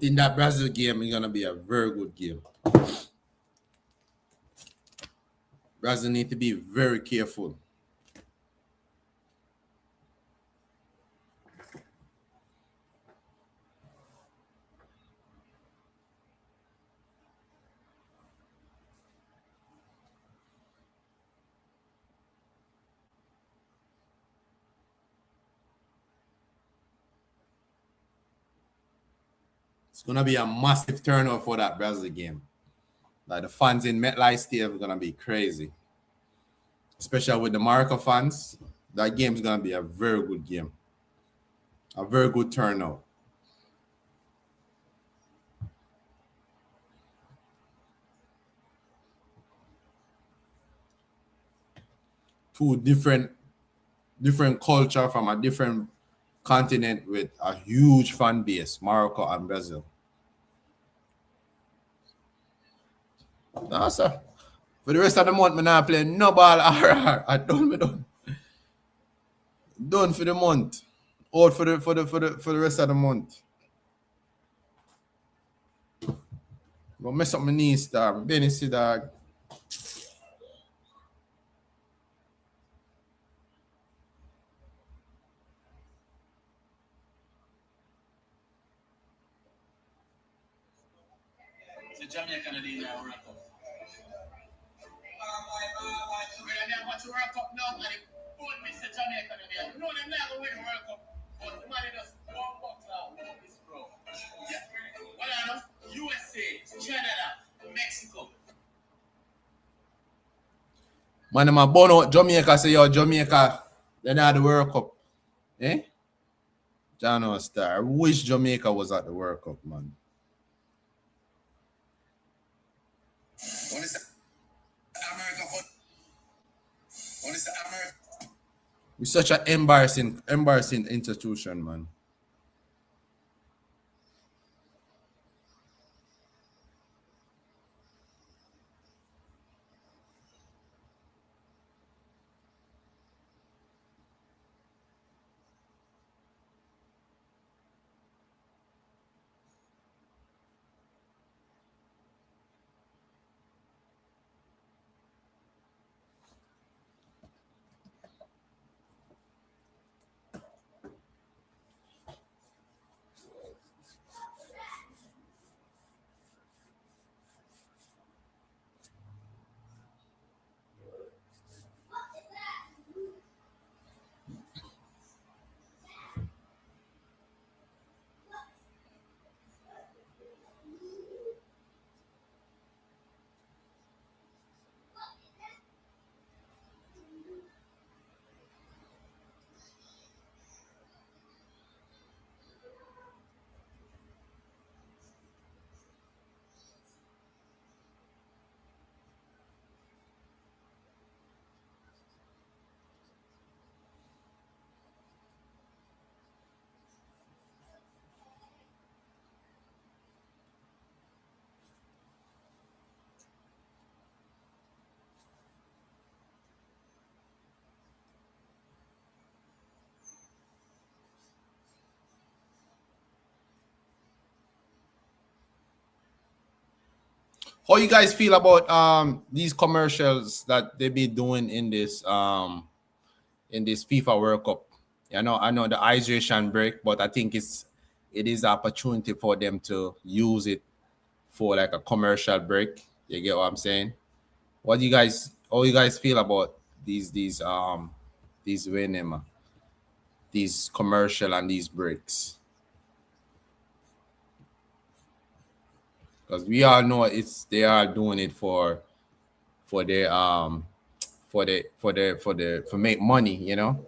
Speaker 1: In that Brazil game, it's gonna be a very good game. Brazil need to be very careful. It's gonna be a massive turnout for that Brazil game. Like the fans in MetLife Stadium are gonna be crazy, especially with the Morocco fans. That game is gonna be a very good game, a very good turnout. Two different different culture from a different continent with a huge fan base, Morocco and Brazil. No, sir. For the rest of the month, I'm not playing no ball. I done. Done for the month. Out for the rest of the month. Gonna mess up my knees, dog. Benny, see, dog.
Speaker 3: Jamaica and the World Cup. Watch the World Cup now, and don't miss the Jamaica and the no, they're not going to win the World Cup, but the money just one bucks out. This bro. Yeah. What are them? USA, Canada, Mexico.
Speaker 1: Man, I'm a born out Jamaica, say, yo, Jamaica, they're not the World Cup. Eh? John Star. I wish Jamaica was at the World Cup, man. What is America for? What is America? We're such an embarrassing institution, man. How you guys feel about these commercials that they be doing in this FIFA World Cup? I know the hydration break, but I think it is an opportunity for them to use it for like a commercial break. You get what I'm saying? How you guys feel about these these commercial and these breaks? Because we all know they are doing it for their for make money, you know.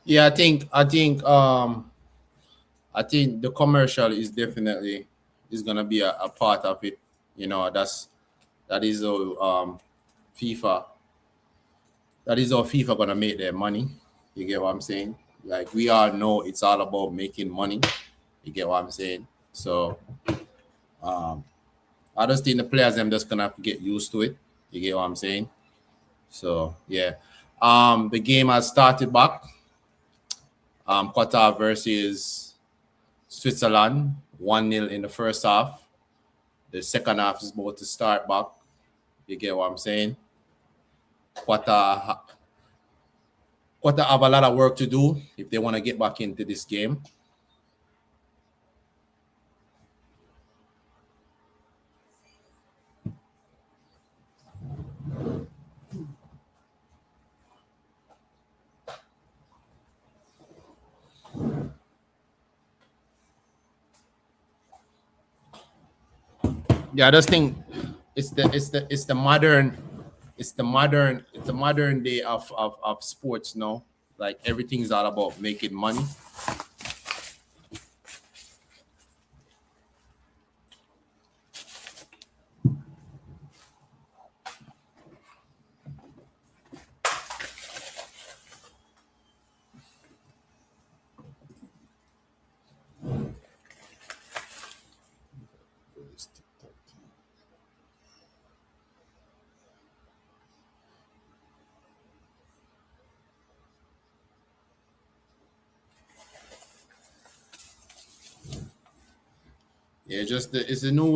Speaker 1: Yeah, I think the commercial is definitely is gonna be a part of it. You know, that is how FIFA that is how FIFA gonna make their money. You get what I'm saying? Like we all know it's all about making money. You get what I'm saying? So I just think the players them just gonna have to get used to it. You get what I'm saying? So yeah. The game has started back. Qatar versus Switzerland, 1-0 in the first half. The second half is about to start back. You get what I'm saying? Qatar have a lot of work to do if they want to get back into this game. Yeah, I just think it's the modern day of sports now. Like everything's all about making money. Yeah, it's a new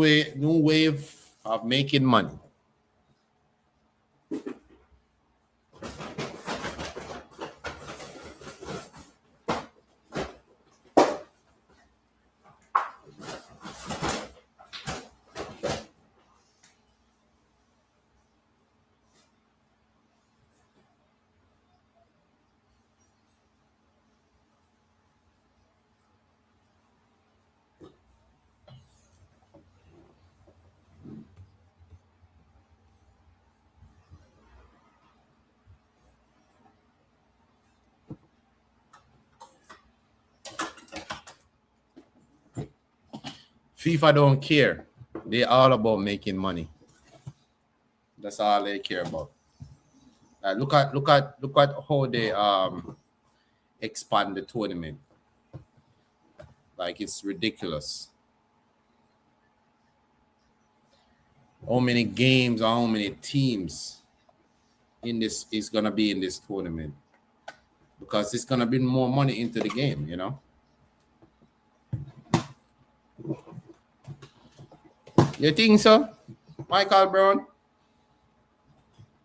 Speaker 1: wave of making money. FIFA don't care. They all about making money. That's all they care about. Look at how they expand the tournament. Like it's ridiculous. How many games or how many teams in this is gonna be in this tournament? Because it's gonna bring more money into the game, you know. You think so, Michael Brown?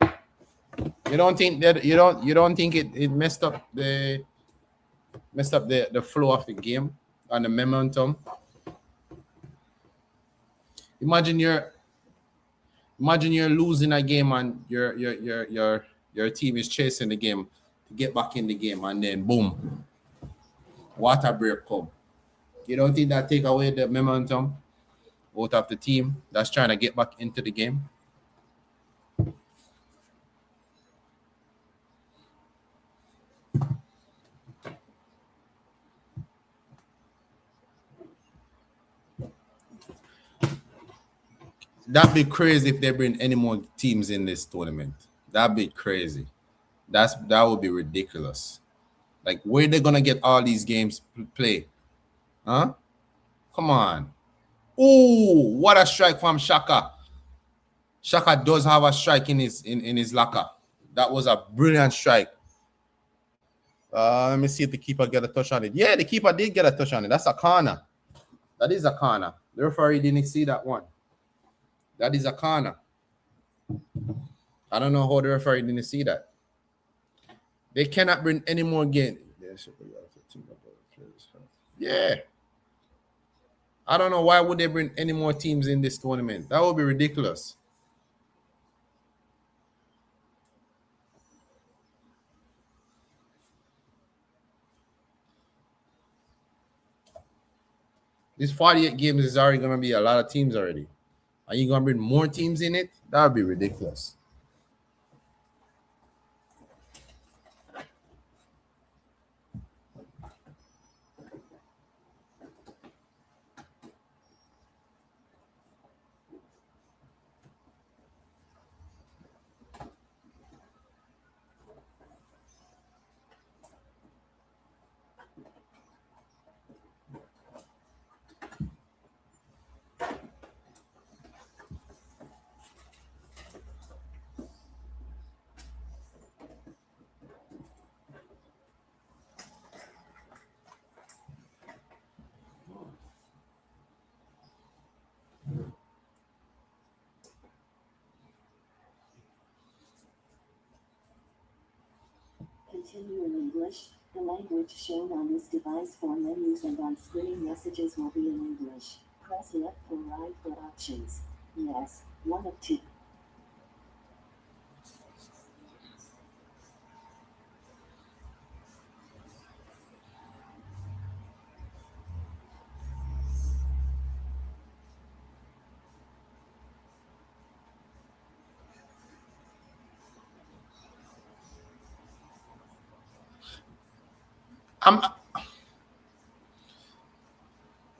Speaker 1: You don't think that you don't think it messed up the flow of the game and the momentum? Imagine you're losing a game and your team is chasing the game to get back in the game, and then boom, water break come. You don't think that take away the momentum out of the team that's trying to get back into the game? That'd be crazy if they bring any more teams in this tournament. That'd be crazy. That would be ridiculous. Like, where they gonna get all these games play? Huh? Come on. Oh, what a strike from Shaka. Shaka does have a strike in his locker. That was a brilliant strike. Let me see if the keeper get a touch on it. Yeah, the keeper did get a touch on it. That's a corner. That is a corner. The referee didn't see that one. That is a corner. I don't know how the referee didn't see that. They cannot bring any more games. Yeah. I don't know why would they bring any more teams in this tournament. That would be ridiculous. This 48 games is already going to be a lot of teams already. Are you going to bring more teams in it? That would be ridiculous.
Speaker 4: continue in English. The language shown on this device for menus and on screen messages will be in English. Press left or right for options. Yes, 1 of 2.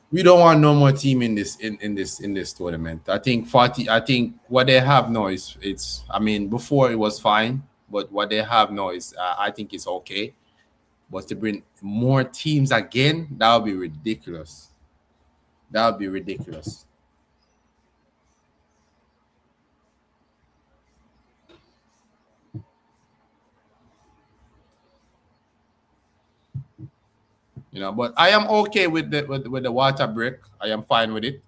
Speaker 1: We don't want no more team in this tournament. I think what they have now is before it was fine, but what they have now is I think it's okay. But to bring more teams again, that would be ridiculous. That would be ridiculous. But I am okay with the water break. I am fine with it.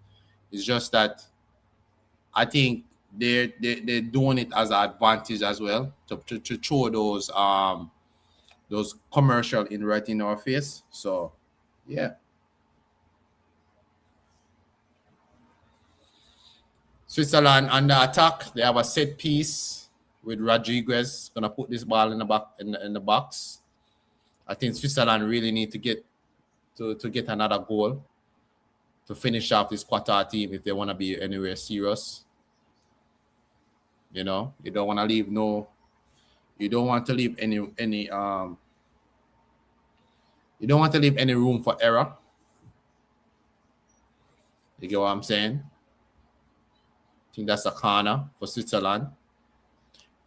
Speaker 1: It's just that I think they're doing it as an advantage as well to show those commercial in right in our face. So yeah. Switzerland under attack. They have a set piece with Rodriguez gonna put this ball in the box. I think Switzerland really need to get another goal to finish off this Qatar team if they want to be anywhere serious. You don't want to leave you don't want to leave any room for error. You get what I'm saying? I think that's a corner for Switzerland.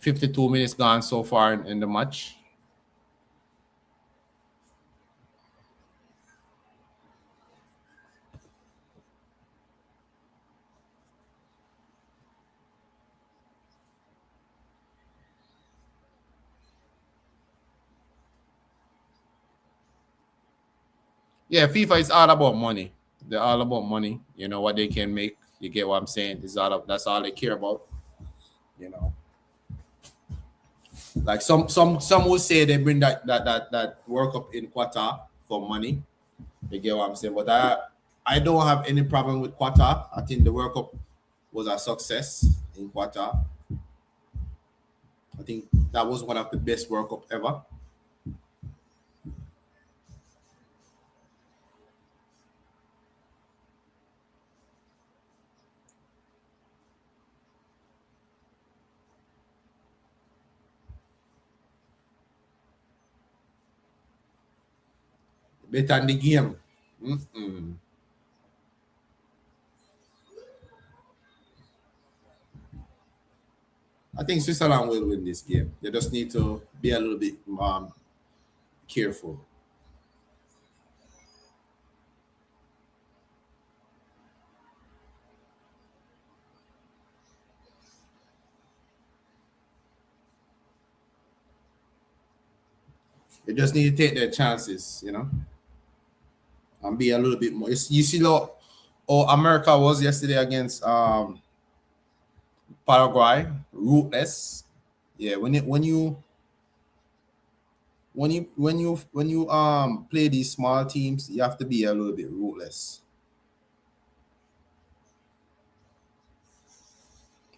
Speaker 1: 52 minutes gone so far in the match. Yeah, FIFA is all about money. They're all about money. What they can make. You get what I'm saying? That's all they care about. Like some would say they bring that World Cup in Qatar for money. You get what I'm saying? But I don't have any problem with Qatar. I think the World Cup was a success in Qatar. I think that was one of the best World Cup ever. Better in the game. I think Switzerland will win this game. They just need to be a little bit careful. They just need to take their chances, and be a little bit more. You see how America was yesterday against Paraguay, ruthless. Yeah, when you play these small teams, you have to be a little bit ruthless.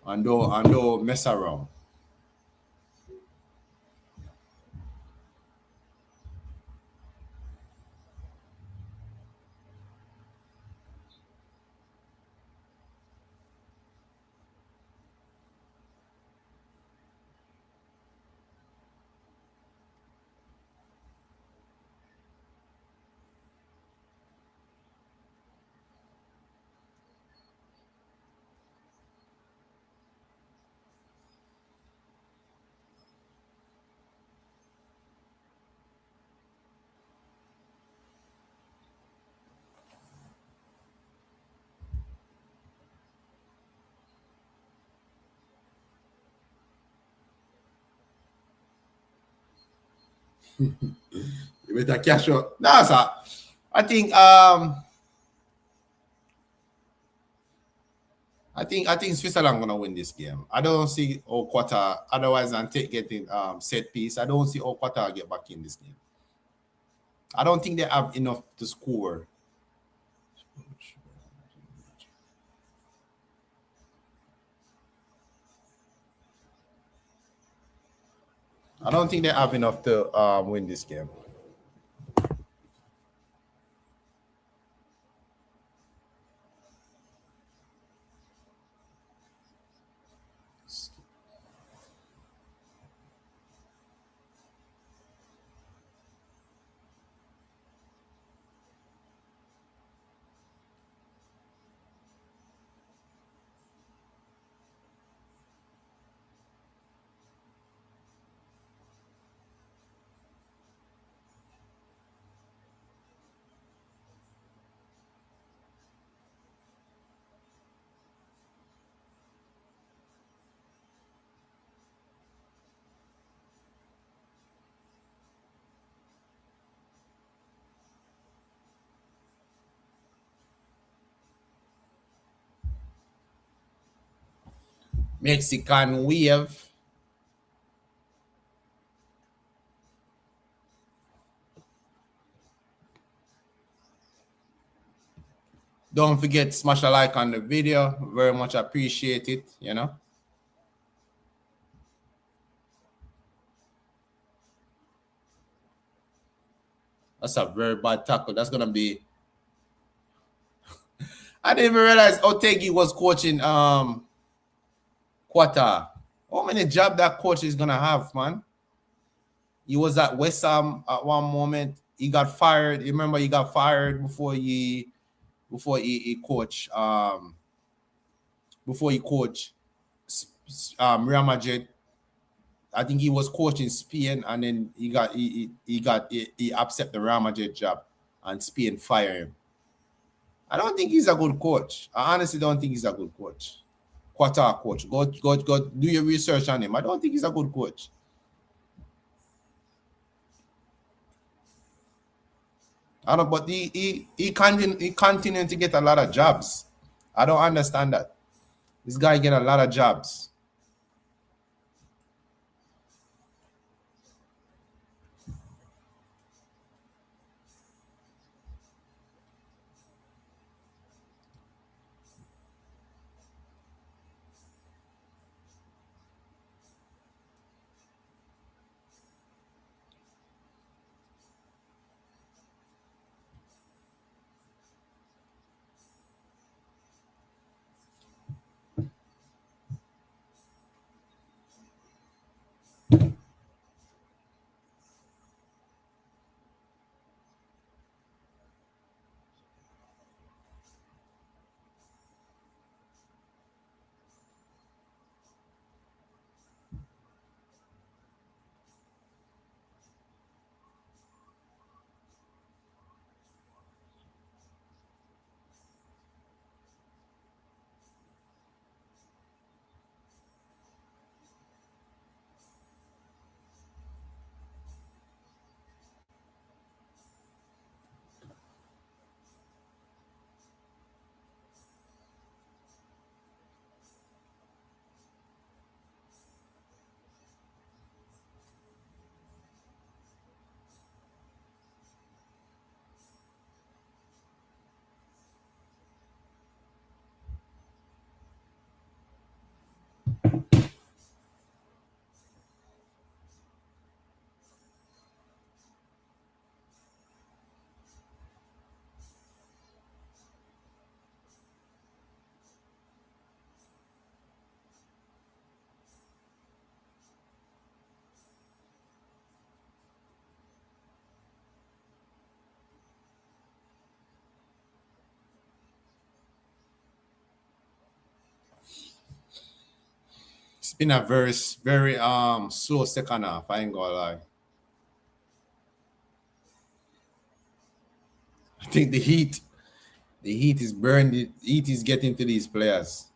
Speaker 1: And don't mess around. You better cash out. No, sir. I think I think Switzerland gonna win this game. I don't see how Qatar otherwise than getting set piece. I don't see how Qatar get back in this game. I don't think they have enough to score. I don't think they have enough to win this game. Mexican wave. Don't forget to smash a like on the video. Very much appreciate it, you know. That's a very bad tackle. That's gonna be. I didn't even realize Otegi was coaching Qatar. How many job that coach is gonna have, man? He was at West Ham at one moment. He got fired. You remember he got fired before he coach Real Madrid. I think he was coaching Spain, and then he accepted the Real Madrid job, and Spain fired him. I don't think he's a good coach. I honestly don't think he's a good coach. Qatar coach. Go do your research on him. I don't think he's a good coach. I don't, but he continued to get a lot of jobs. I don't understand that. This guy get a lot of jobs. It's been a very slow second half. I ain't gonna lie. I think the heat is burned. The heat is getting to these players.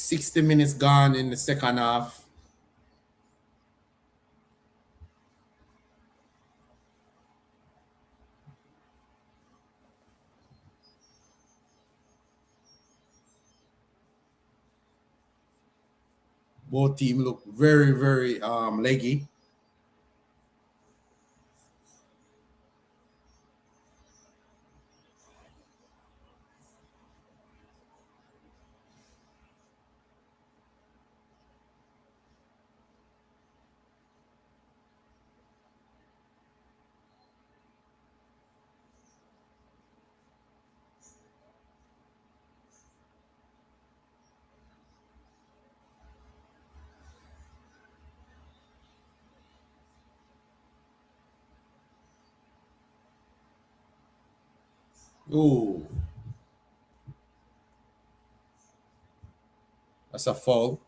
Speaker 1: 60 minutes gone in the second half. Both teams look very, very leggy. Oh, that's a foul.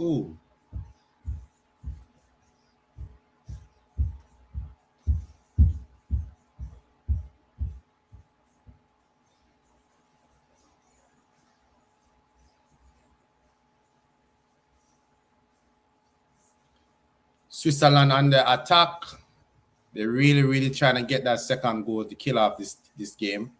Speaker 1: Oh, Switzerland on the attack. They're really, really trying to get that second goal to kill off this game.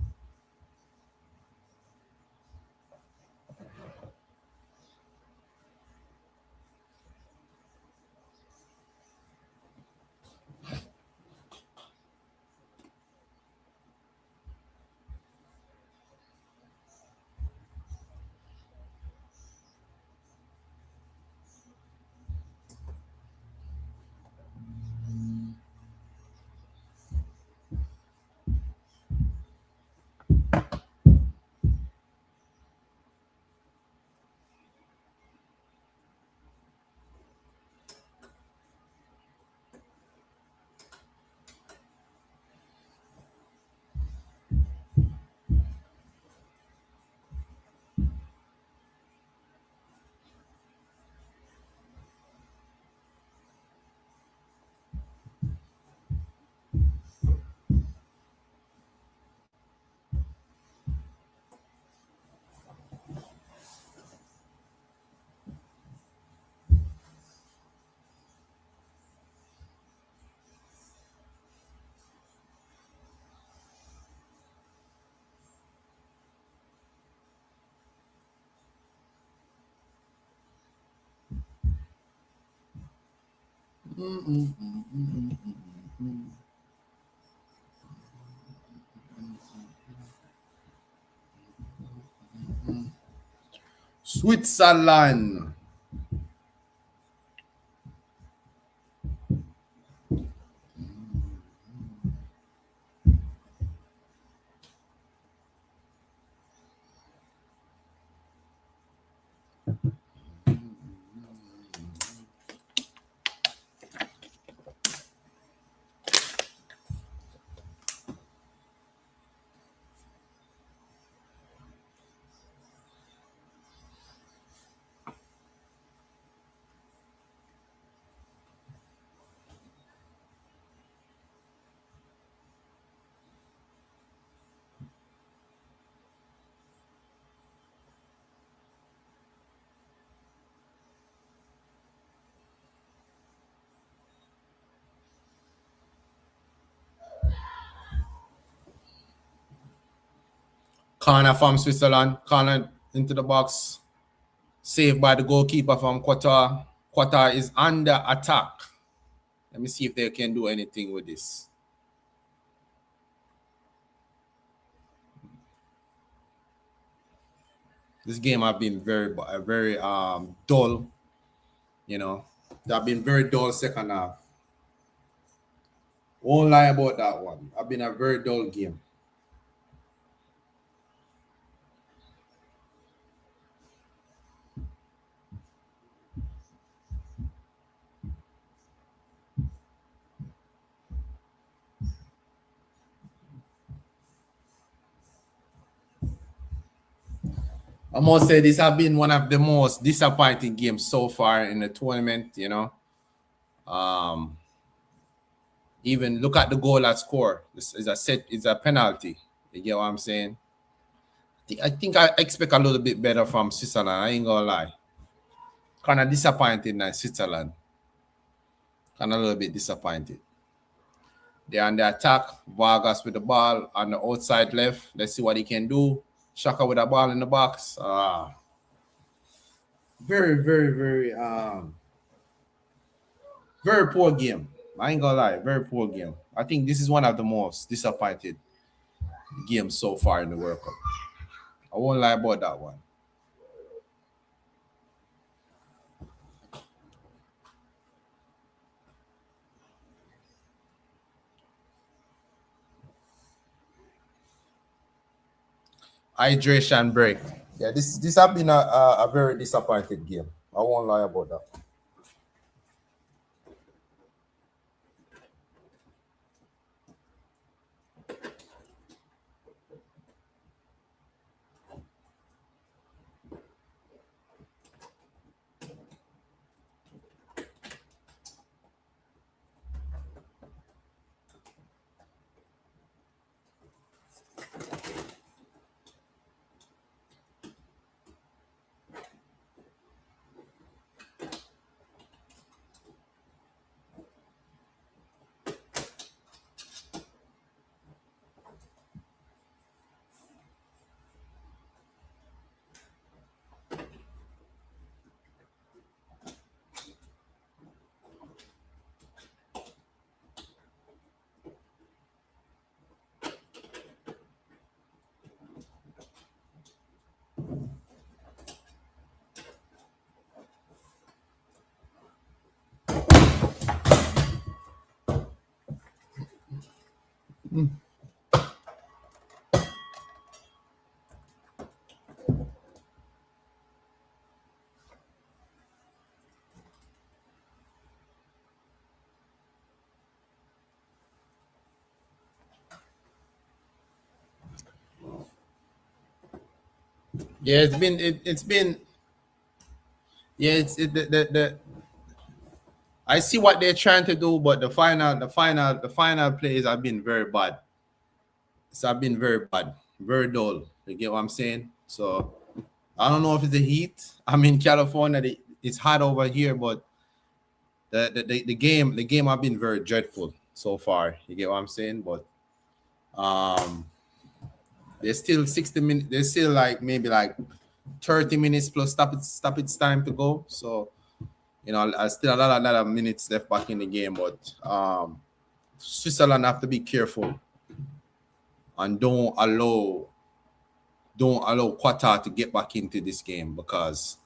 Speaker 1: Switzerland. Corner from Switzerland. Corner into the box. Saved by the goalkeeper from Qatar. Qatar is under attack. Let me see if they can do anything with this. This game have been very dull. You know, they've been very dull second half. Won't lie about that one. I've been a very dull game. I must say this has been one of the most disappointing games so far in the tournament, you know. Even look at the goal at score. This is a penalty. You get what I'm saying? I think I expect a little bit better from Switzerland. I ain't gonna lie. Kind of disappointed in Switzerland. Kind of a little bit disappointed. They're on the attack. Vargas with the ball on the outside left. Let's see what he can do. Shaka with a ball in the box. Very poor game. I ain't gonna lie, very poor game. I think this is one of the most disappointed games so far in the World Cup. I won't lie about that one. Hydration break. Yeah, this has been a very disappointed game. I won't lie about that. Yeah, the I see what they're trying to do, but the final plays have been very bad. It's have been very bad, very dull. You get what I'm saying? So I don't know if it's the heat. I'm in California. It's hot over here, but the game have been very dreadful so far. You get what I'm saying? But there's still 60 minutes. There's still maybe 30 minutes plus stoppage time to go. So you know, I still a lot of minutes left back in the game. But Switzerland have to be careful and don't allow Qatar to get back into this game, because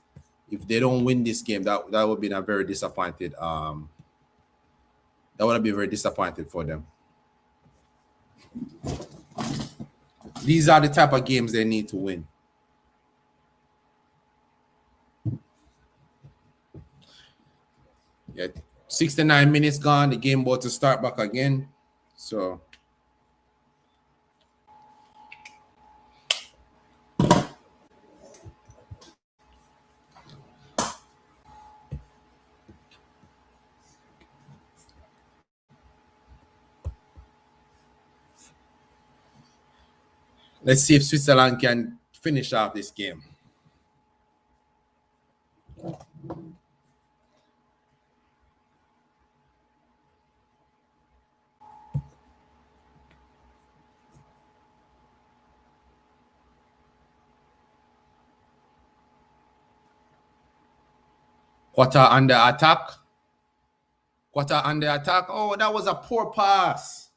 Speaker 1: if they don't win this game, that would be a very disappointed. That would be very disappointed for them. These are the type of games they need to win. Yeah, 69 minutes gone. The game about to start back again. So let's see if Switzerland can finish off this game. Qatar under attack. Qatar under attack. Oh, that was a poor pass.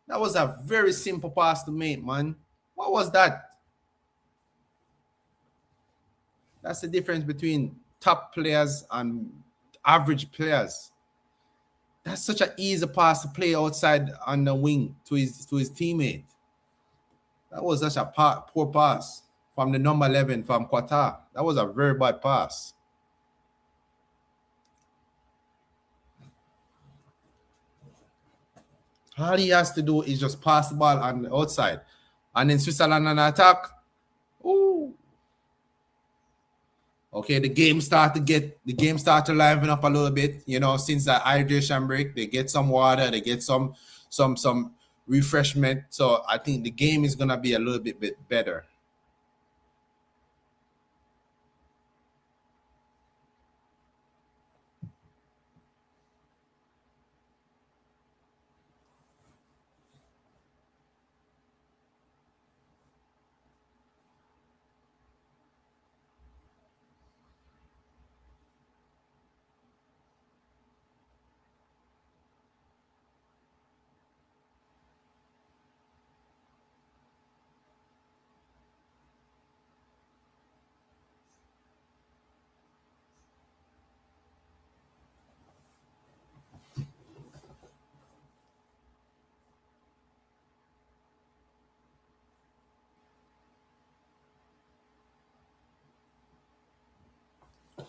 Speaker 1: That was a very simple pass to make, man. What was that? That's the difference between top players and average players. That's such an easy pass to play outside on the wing to his teammate. That was such a poor pass from the number 11 from Qatar. That was a very bad pass. All he has to do is just pass the ball on the outside. And then Switzerland on attack. Ooh. Okay, the game start to liven up a little bit, you know, since the hydration break. They get some water, they get some refreshment. So I think the game is gonna be a little bit better.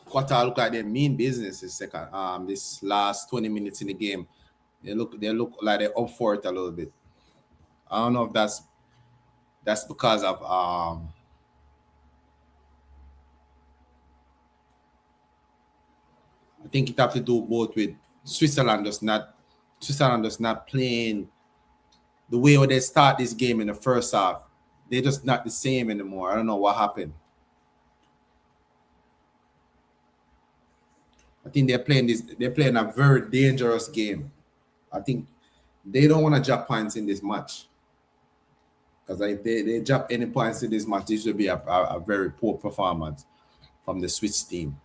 Speaker 1: Qatar look like they mean business this last 20 minutes in the game. They look like they're up for it a little bit. I don't know if that's because of I think it have to do both with Switzerland just not playing the way they start this game in the first half. They're just not the same anymore. I don't know what happened. I think they're playing a very dangerous game. I think they don't want to drop points in this match. Because if they drop any points in this match, this will be a very poor performance from the Swiss team.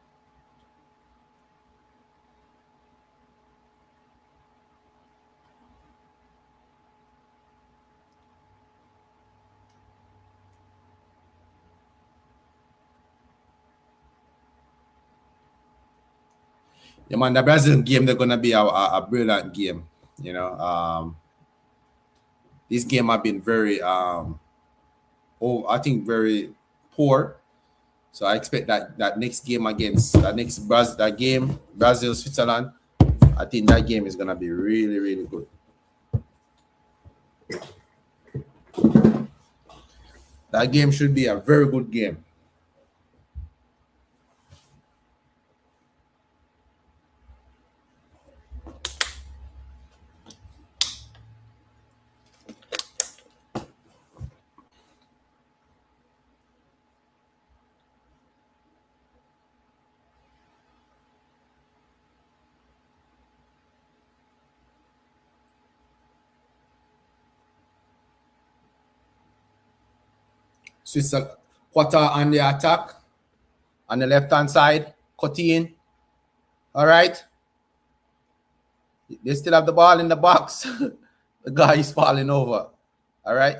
Speaker 1: Yeah, man, the Brazil game, they're going to be a brilliant game. You know, this game have been very, I think very poor. So I expect that next game Brazil, Switzerland, I think that game is going to be really, really good. That game should be a very good game. Switzerland, Qatar on the attack on the left-hand side, Coutinho. All right. They still have the ball in the box. The guy is falling over. All right.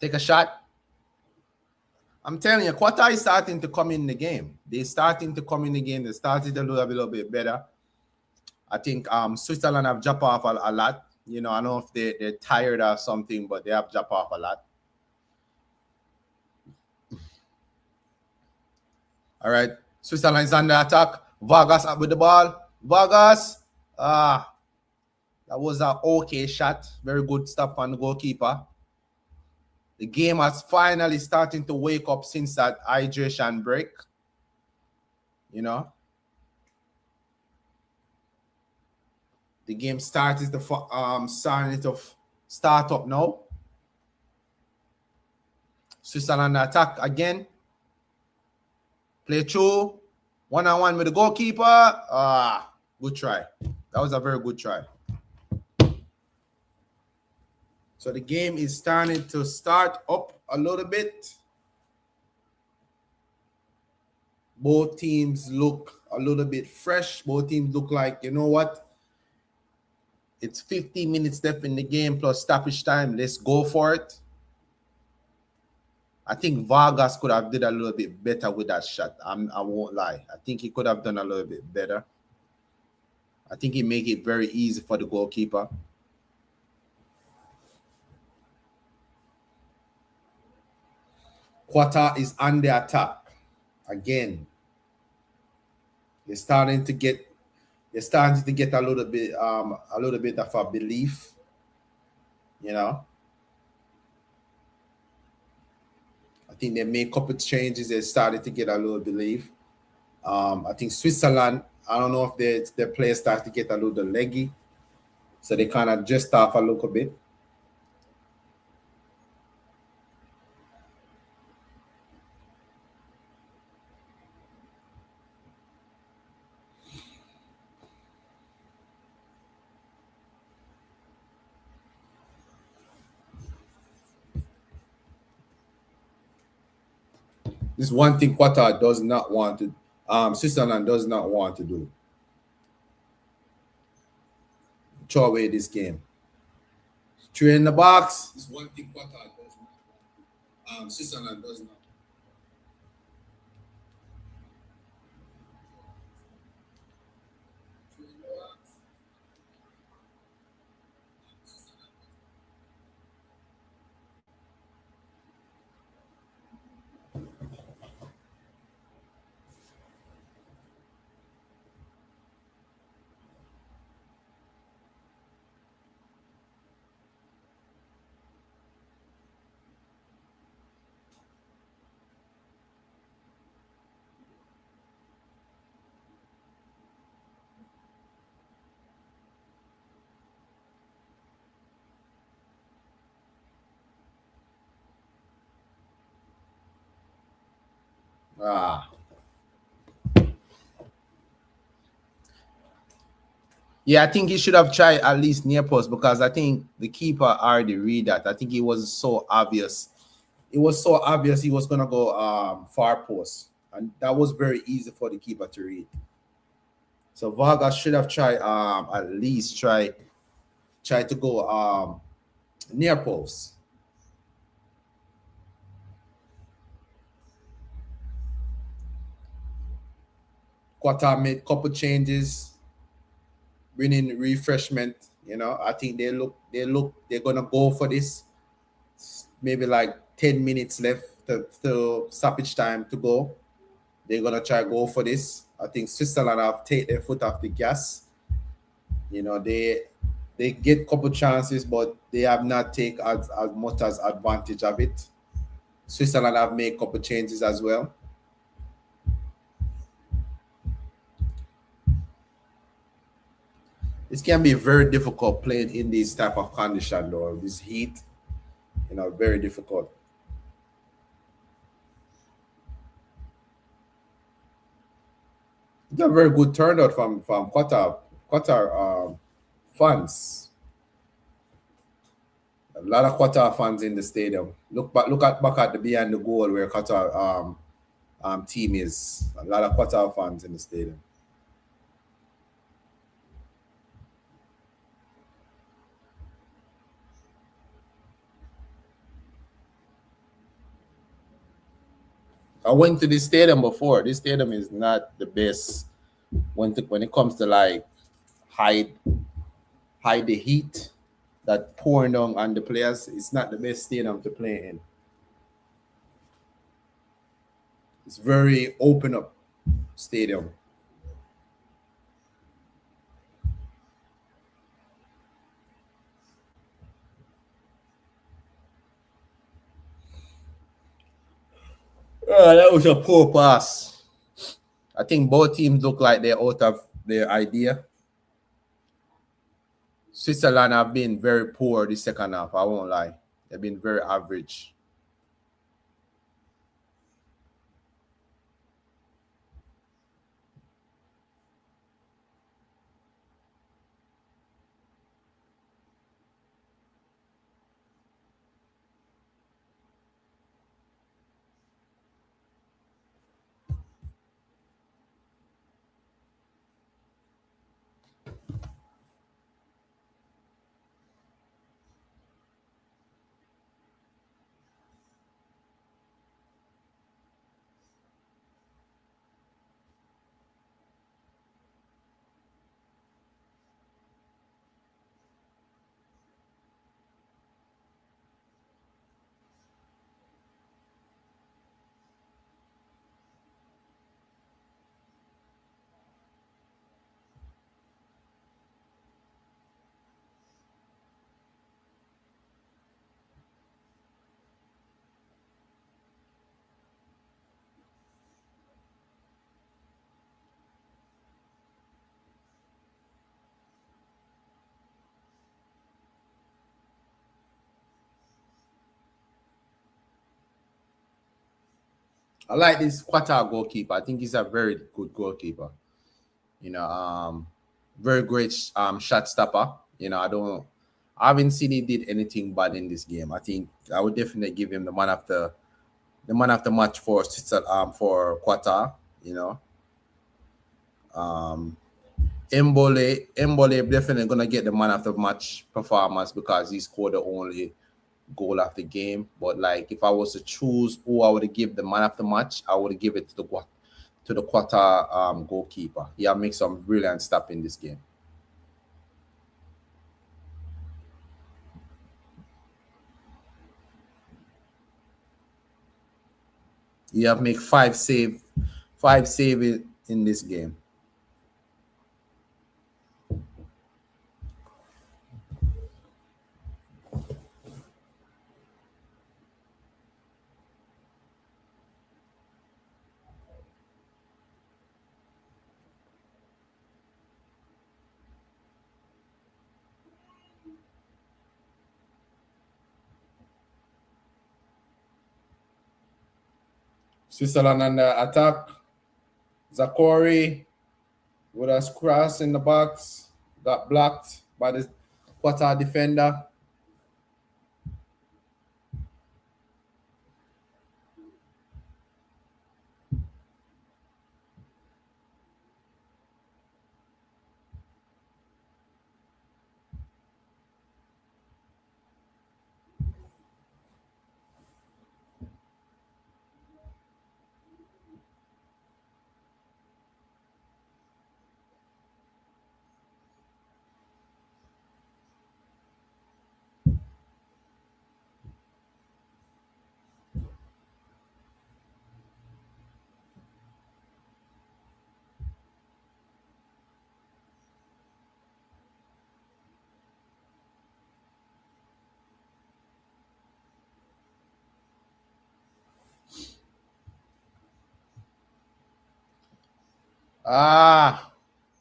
Speaker 1: Take a shot. I'm telling you, Qatar is starting to come in the game. They're starting to come in the game. They started to do a little bit better. I think Switzerland have dropped off a lot. You know, I don't know if they're tired or something, but they have dropped off a lot. All right. Switzerland is under attack. Vargas up with the ball. Vargas. That was an okay shot. Very good stop on the goalkeeper. The game has finally starting to wake up since that hydration break. You know. The game starting to start up now. Switzerland attack again. Play through. One-on-one with the goalkeeper. Good try. That was a very good try. So the game is starting to start up a little bit. Both teams look a little bit fresh. Both teams look like, you know what? It's 15 minutes left in the game plus stoppage time. Let's go for it. I think Vargas could have did a little bit better with that shot. I won't lie. I think he could have done a little bit better. I think he make it very easy for the goalkeeper. Qatar is on the attack again. They're starting to get a little bit of a belief, you know. I think they made a couple of changes. They started to get a little belief. I think Switzerland, I don't know if their players start to get a little leggy, so they kind of just off a little bit. This is one thing Qatar does not want to, Switzerland does not want to do. Throw away this game. Three in the box. This is one thing Qatar does not want. Switzerland does not. Yeah, I think he should have tried at least near post because I think the keeper already read that. I think it was so obvious. It was so obvious he was gonna go far post, and that was very easy for the keeper to read. So Vargas should have tried at least try to go near post. Qatar made a couple changes, bringing refreshment. You know, I think they're gonna go for this. Maybe like 10 minutes left to stoppage time to go. They're gonna try go for this. I think Switzerland have take their foot off the gas. You know, they get a couple chances, but they have not take as much as advantage of it. Switzerland have made a couple changes as well. This can be very difficult playing in this type of condition, though. This heat, you know, very difficult. It's a very good turnout from Qatar fans. A lot of Qatar fans in the stadium. Look back at the behind the goal where Qatar team is. A lot of Qatar fans in the stadium. I went to this stadium before. This stadium is not the best when it comes to like hide the heat that pouring down on the players. It's not the best stadium to play in. It's very open up stadium. That was a poor pass. I think both teams look like they're out of their idea. Switzerland have been very poor the second half. I won't lie. They've been very average. I like this Qatar goalkeeper. I think he's a very good goalkeeper. Very great shot stopper. I haven't seen he did anything bad in this game. I think I would definitely give him the man of the match for for Qatar. Um, Embole definitely gonna get the man of the match performance because he scored the only goal of the game. But like, if I was to choose who I would give the man of the match, I would give it to the Qatar goalkeeper. He have made some brilliant stuff in this game. He have made five save in this game. Switzerland under attack. Zakori with a cross in the box got blocked by the Qatar defender.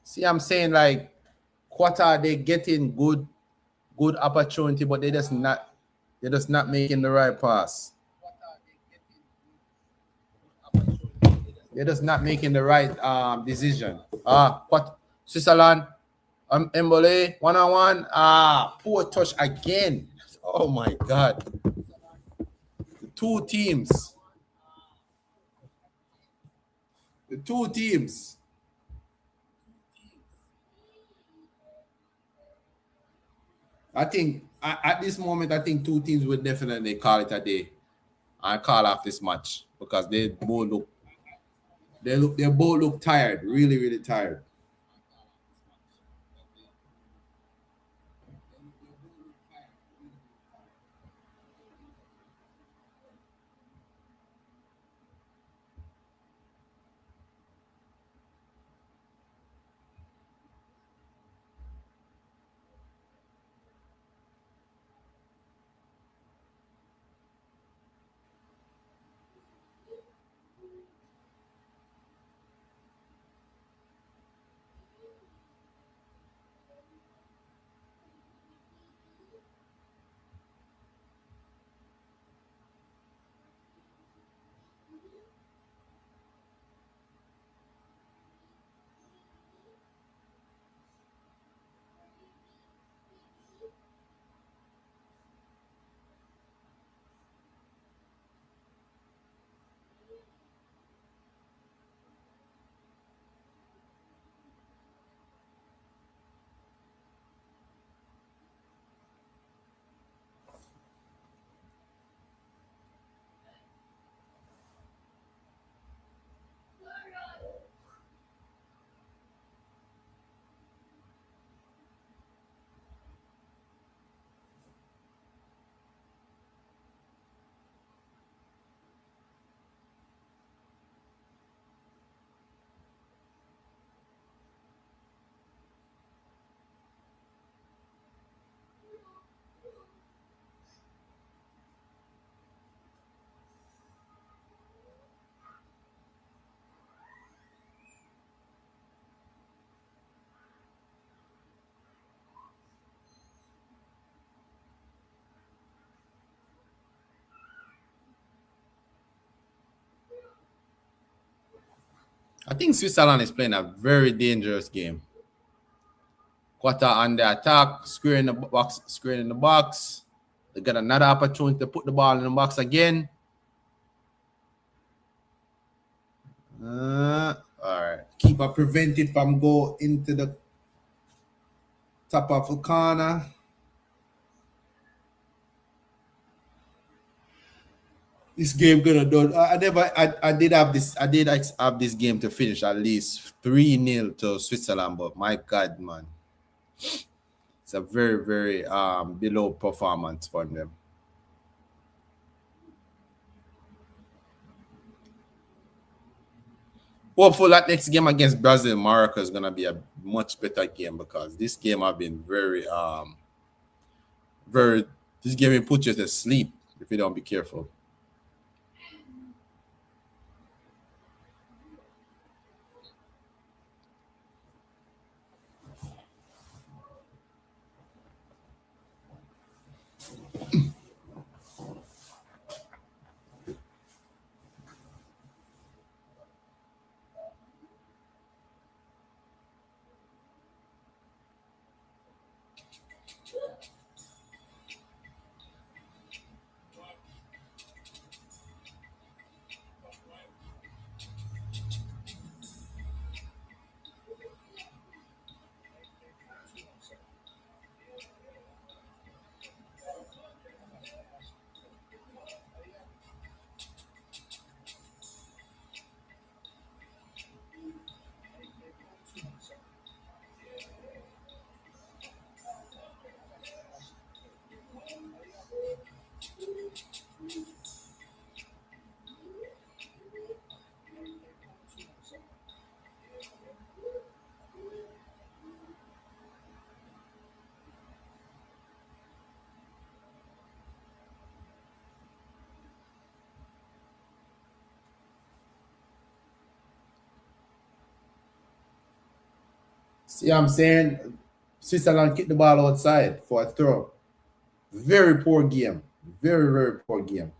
Speaker 1: See, I'm saying like Qatar, they getting good opportunity, but they're just not making the right pass. They're just not making the right decision. What Switzerland, Embole, 1-on-1. Poor touch again. Oh my god. The two teams. The two teams. I think at this moment, I think two teams would definitely call it a day and call off this match because they both look tired, really, really tired. I think Switzerland is playing a very dangerous game. Qatar on the attack, square in the box, square in the box. They got another opportunity to put the ball in the box again. All right. Keeper prevented from go into the top of the corner. This game gonna done. I did have this game to finish at least 3-0 to Switzerland, but my God, man, it's a very, very below performance for them. Hopefully that next game against Brazil, Morocco is gonna be a much better game, because this game have been very this game will put you to sleep if you don't be careful. See what I'm saying? Switzerland kicked the ball outside for a throw. Very poor game. Very, very poor game.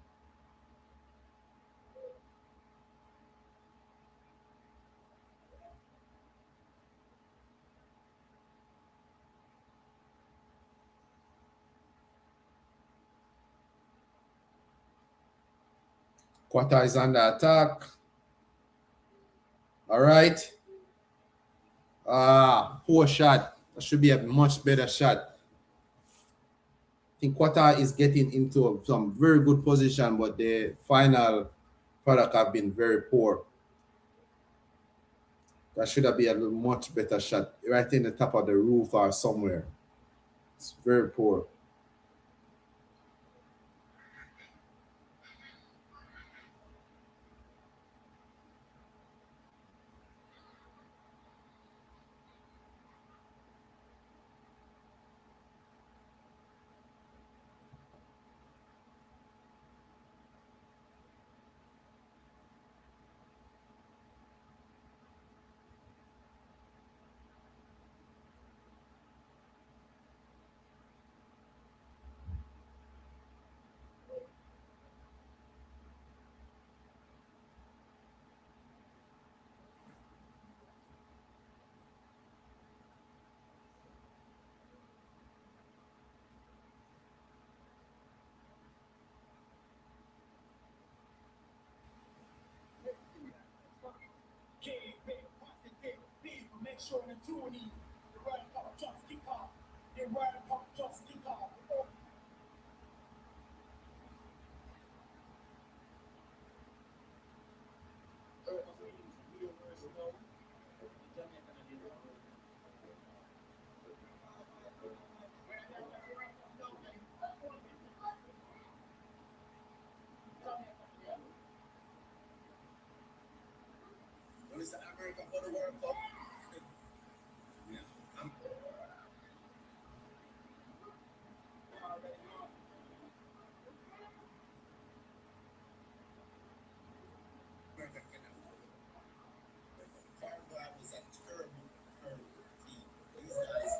Speaker 1: Qatar is under attack. All right. Poor shot. That should be a much better shot. I think Qatar is getting into some very good position, but the final product have been very poor. That should have been a much better shot, right in the top of the roof or somewhere. It's very poor.
Speaker 3: Make sure the two of you, the World Cup just kick off. The World Cup just kick off. Listen, America for the World Cup.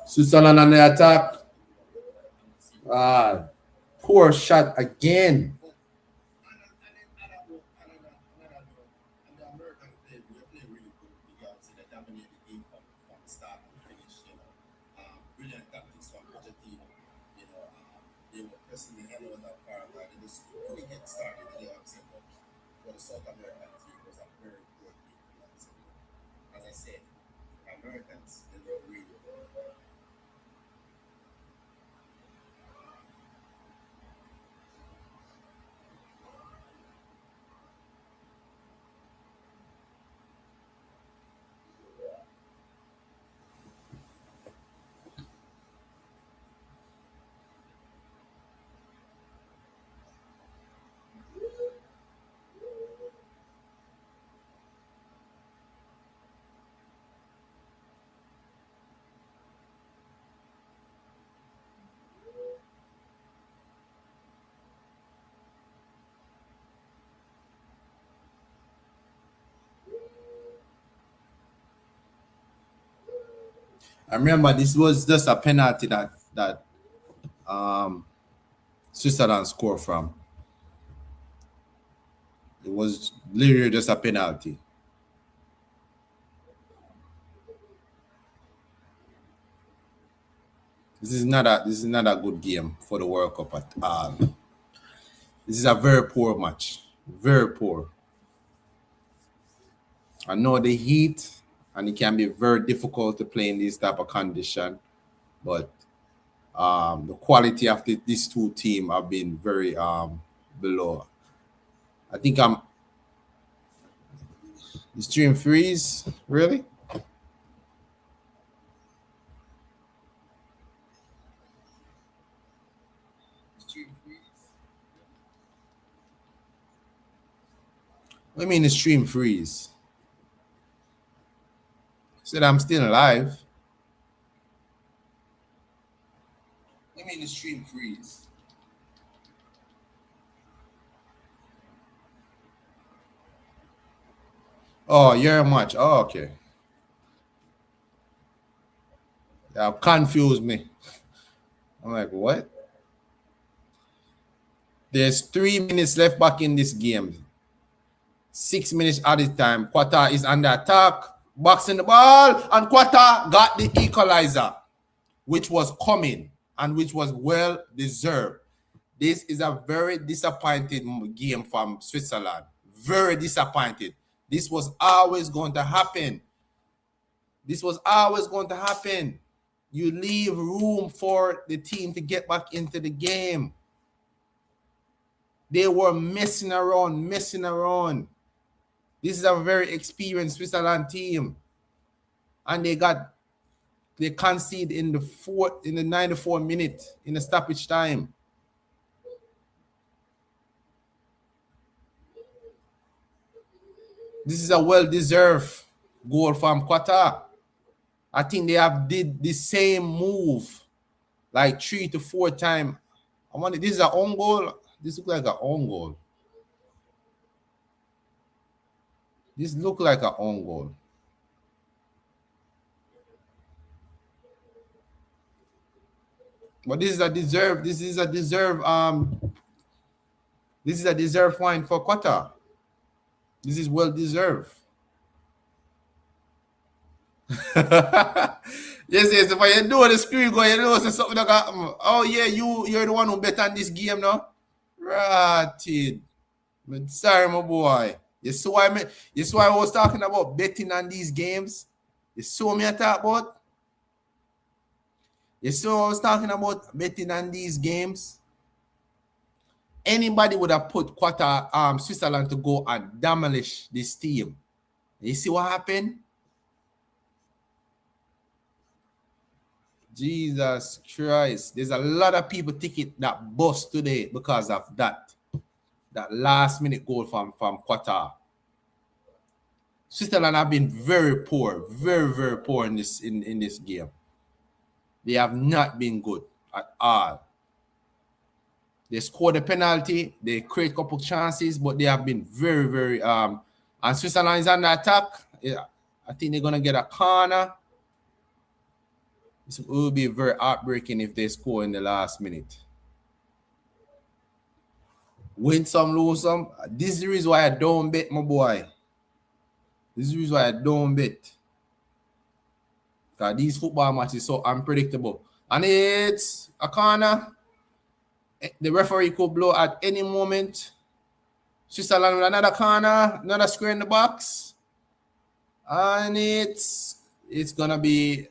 Speaker 1: Switzerland on the attack. Poor shot again.
Speaker 3: pressing the hell out of Paraguay. They just couldn't get started. You know what I'm saying? But for the South American team, it was a very good game. You know what I'm saying? As I said, Americans, they don't really.
Speaker 1: I remember this was just a penalty that Switzerland scored from. It was literally just a penalty. This is not a good game for the World Cup at all. This is a very poor match. Very poor. I know the heat, and it can be very difficult to play in this type of condition, but the quality of these two teams have been very below. I think the stream freeze, really? What do you mean the stream freeze? Said I'm still live. What do you mean the stream freeze? Oh, you're much. Oh, okay. That confused me. I'm like, what? There's 3 minutes left back in this game. 6 minutes at a time. Qatar is under attack, boxing the ball, and Qatar got the equalizer, which was coming and which was well deserved. This is a very disappointed game from Switzerland. Very disappointed. This was always going to happen. This was always going to happen. You leave room for the team to get back into the game. They were messing around. This is a very experienced Switzerland team. And they conceded in the 94th minute in the stoppage time. This is a well-deserved goal from Qatar. I think they have did the same move like 3 to 4 times. This is an own goal. This looks like an own goal. This look like an own goal. But this is a deserved point for Qatar. This is well deserved. yes, if I do the screen go, you know something like oh yeah, you're the one who bet on this game now. Right. Sorry, my boy. You saw why I was talking about betting on these games. You saw me I talk about. You saw I was talking about betting on these games. Anybody would have put Qatar, Switzerland to go and demolish this team. You see what happened? Jesus Christ. There's a lot of people ticket that bust today because of that last minute goal from Qatar. Switzerland have been very poor, very, very poor in this game. They have not been good at all. They scored a penalty, they create a couple chances, but they have been very, very and Switzerland is under attack. Yeah, I think they're gonna get a corner. It will be very heartbreaking if they score in the last minute. Win some, lose some. This is the reason why I don't bet, my boy. This is the reason why I don't bet. Because these football matches are so unpredictable. And it's a corner. The referee could blow at any moment. Switzerland with another corner, another square in the box. And it's gonna be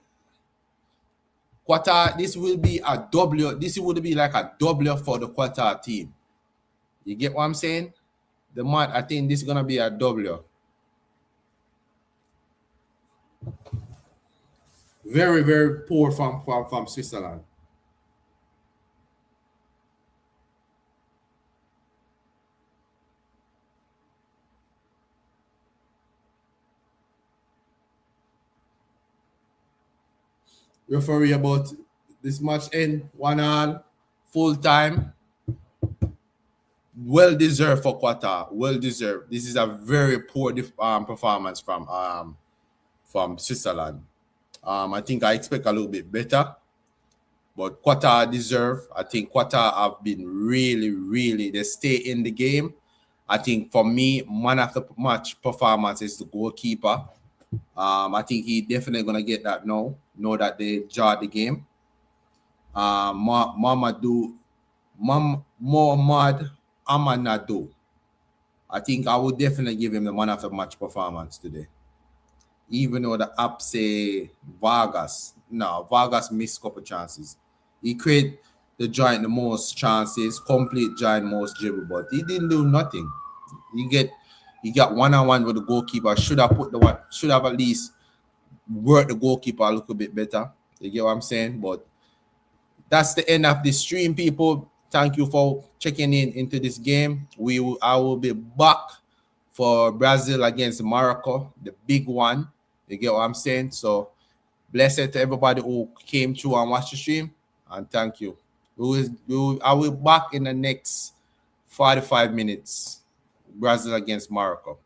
Speaker 1: Qatar. This will be a W. This would be like a W for the Qatar team. You get what I'm saying? I think this is gonna be a W. Very, very poor from Switzerland. Referee about this match end 1-1, full time. Well deserved for Qatar. Well deserved. This is a very poor performance from Switzerland. I think I expect a little bit better, but Qatar deserve. I think Qatar have been really, they stay in the game. I think for me, man of the match performance is the goalkeeper. I think he definitely gonna get that now. Know that they jarred the game. Mohamed Amanadu. I think I would definitely give him the man of the match performance today. Even though the app say Vargas missed a couple chances. He created the giant the most chances, complete giant most dribble, but he didn't do nothing. He got one-on-one with the goalkeeper. Should have at least worked the goalkeeper a little bit better. You get what I'm saying? But that's the end of the stream, people. Thank you for checking into this game. I will be back for Brazil against Morocco, the big one. You get what I'm saying? So blessed to everybody who came through and watched the stream, and thank you. I will be back in the next 45 minutes. Brazil against Morocco.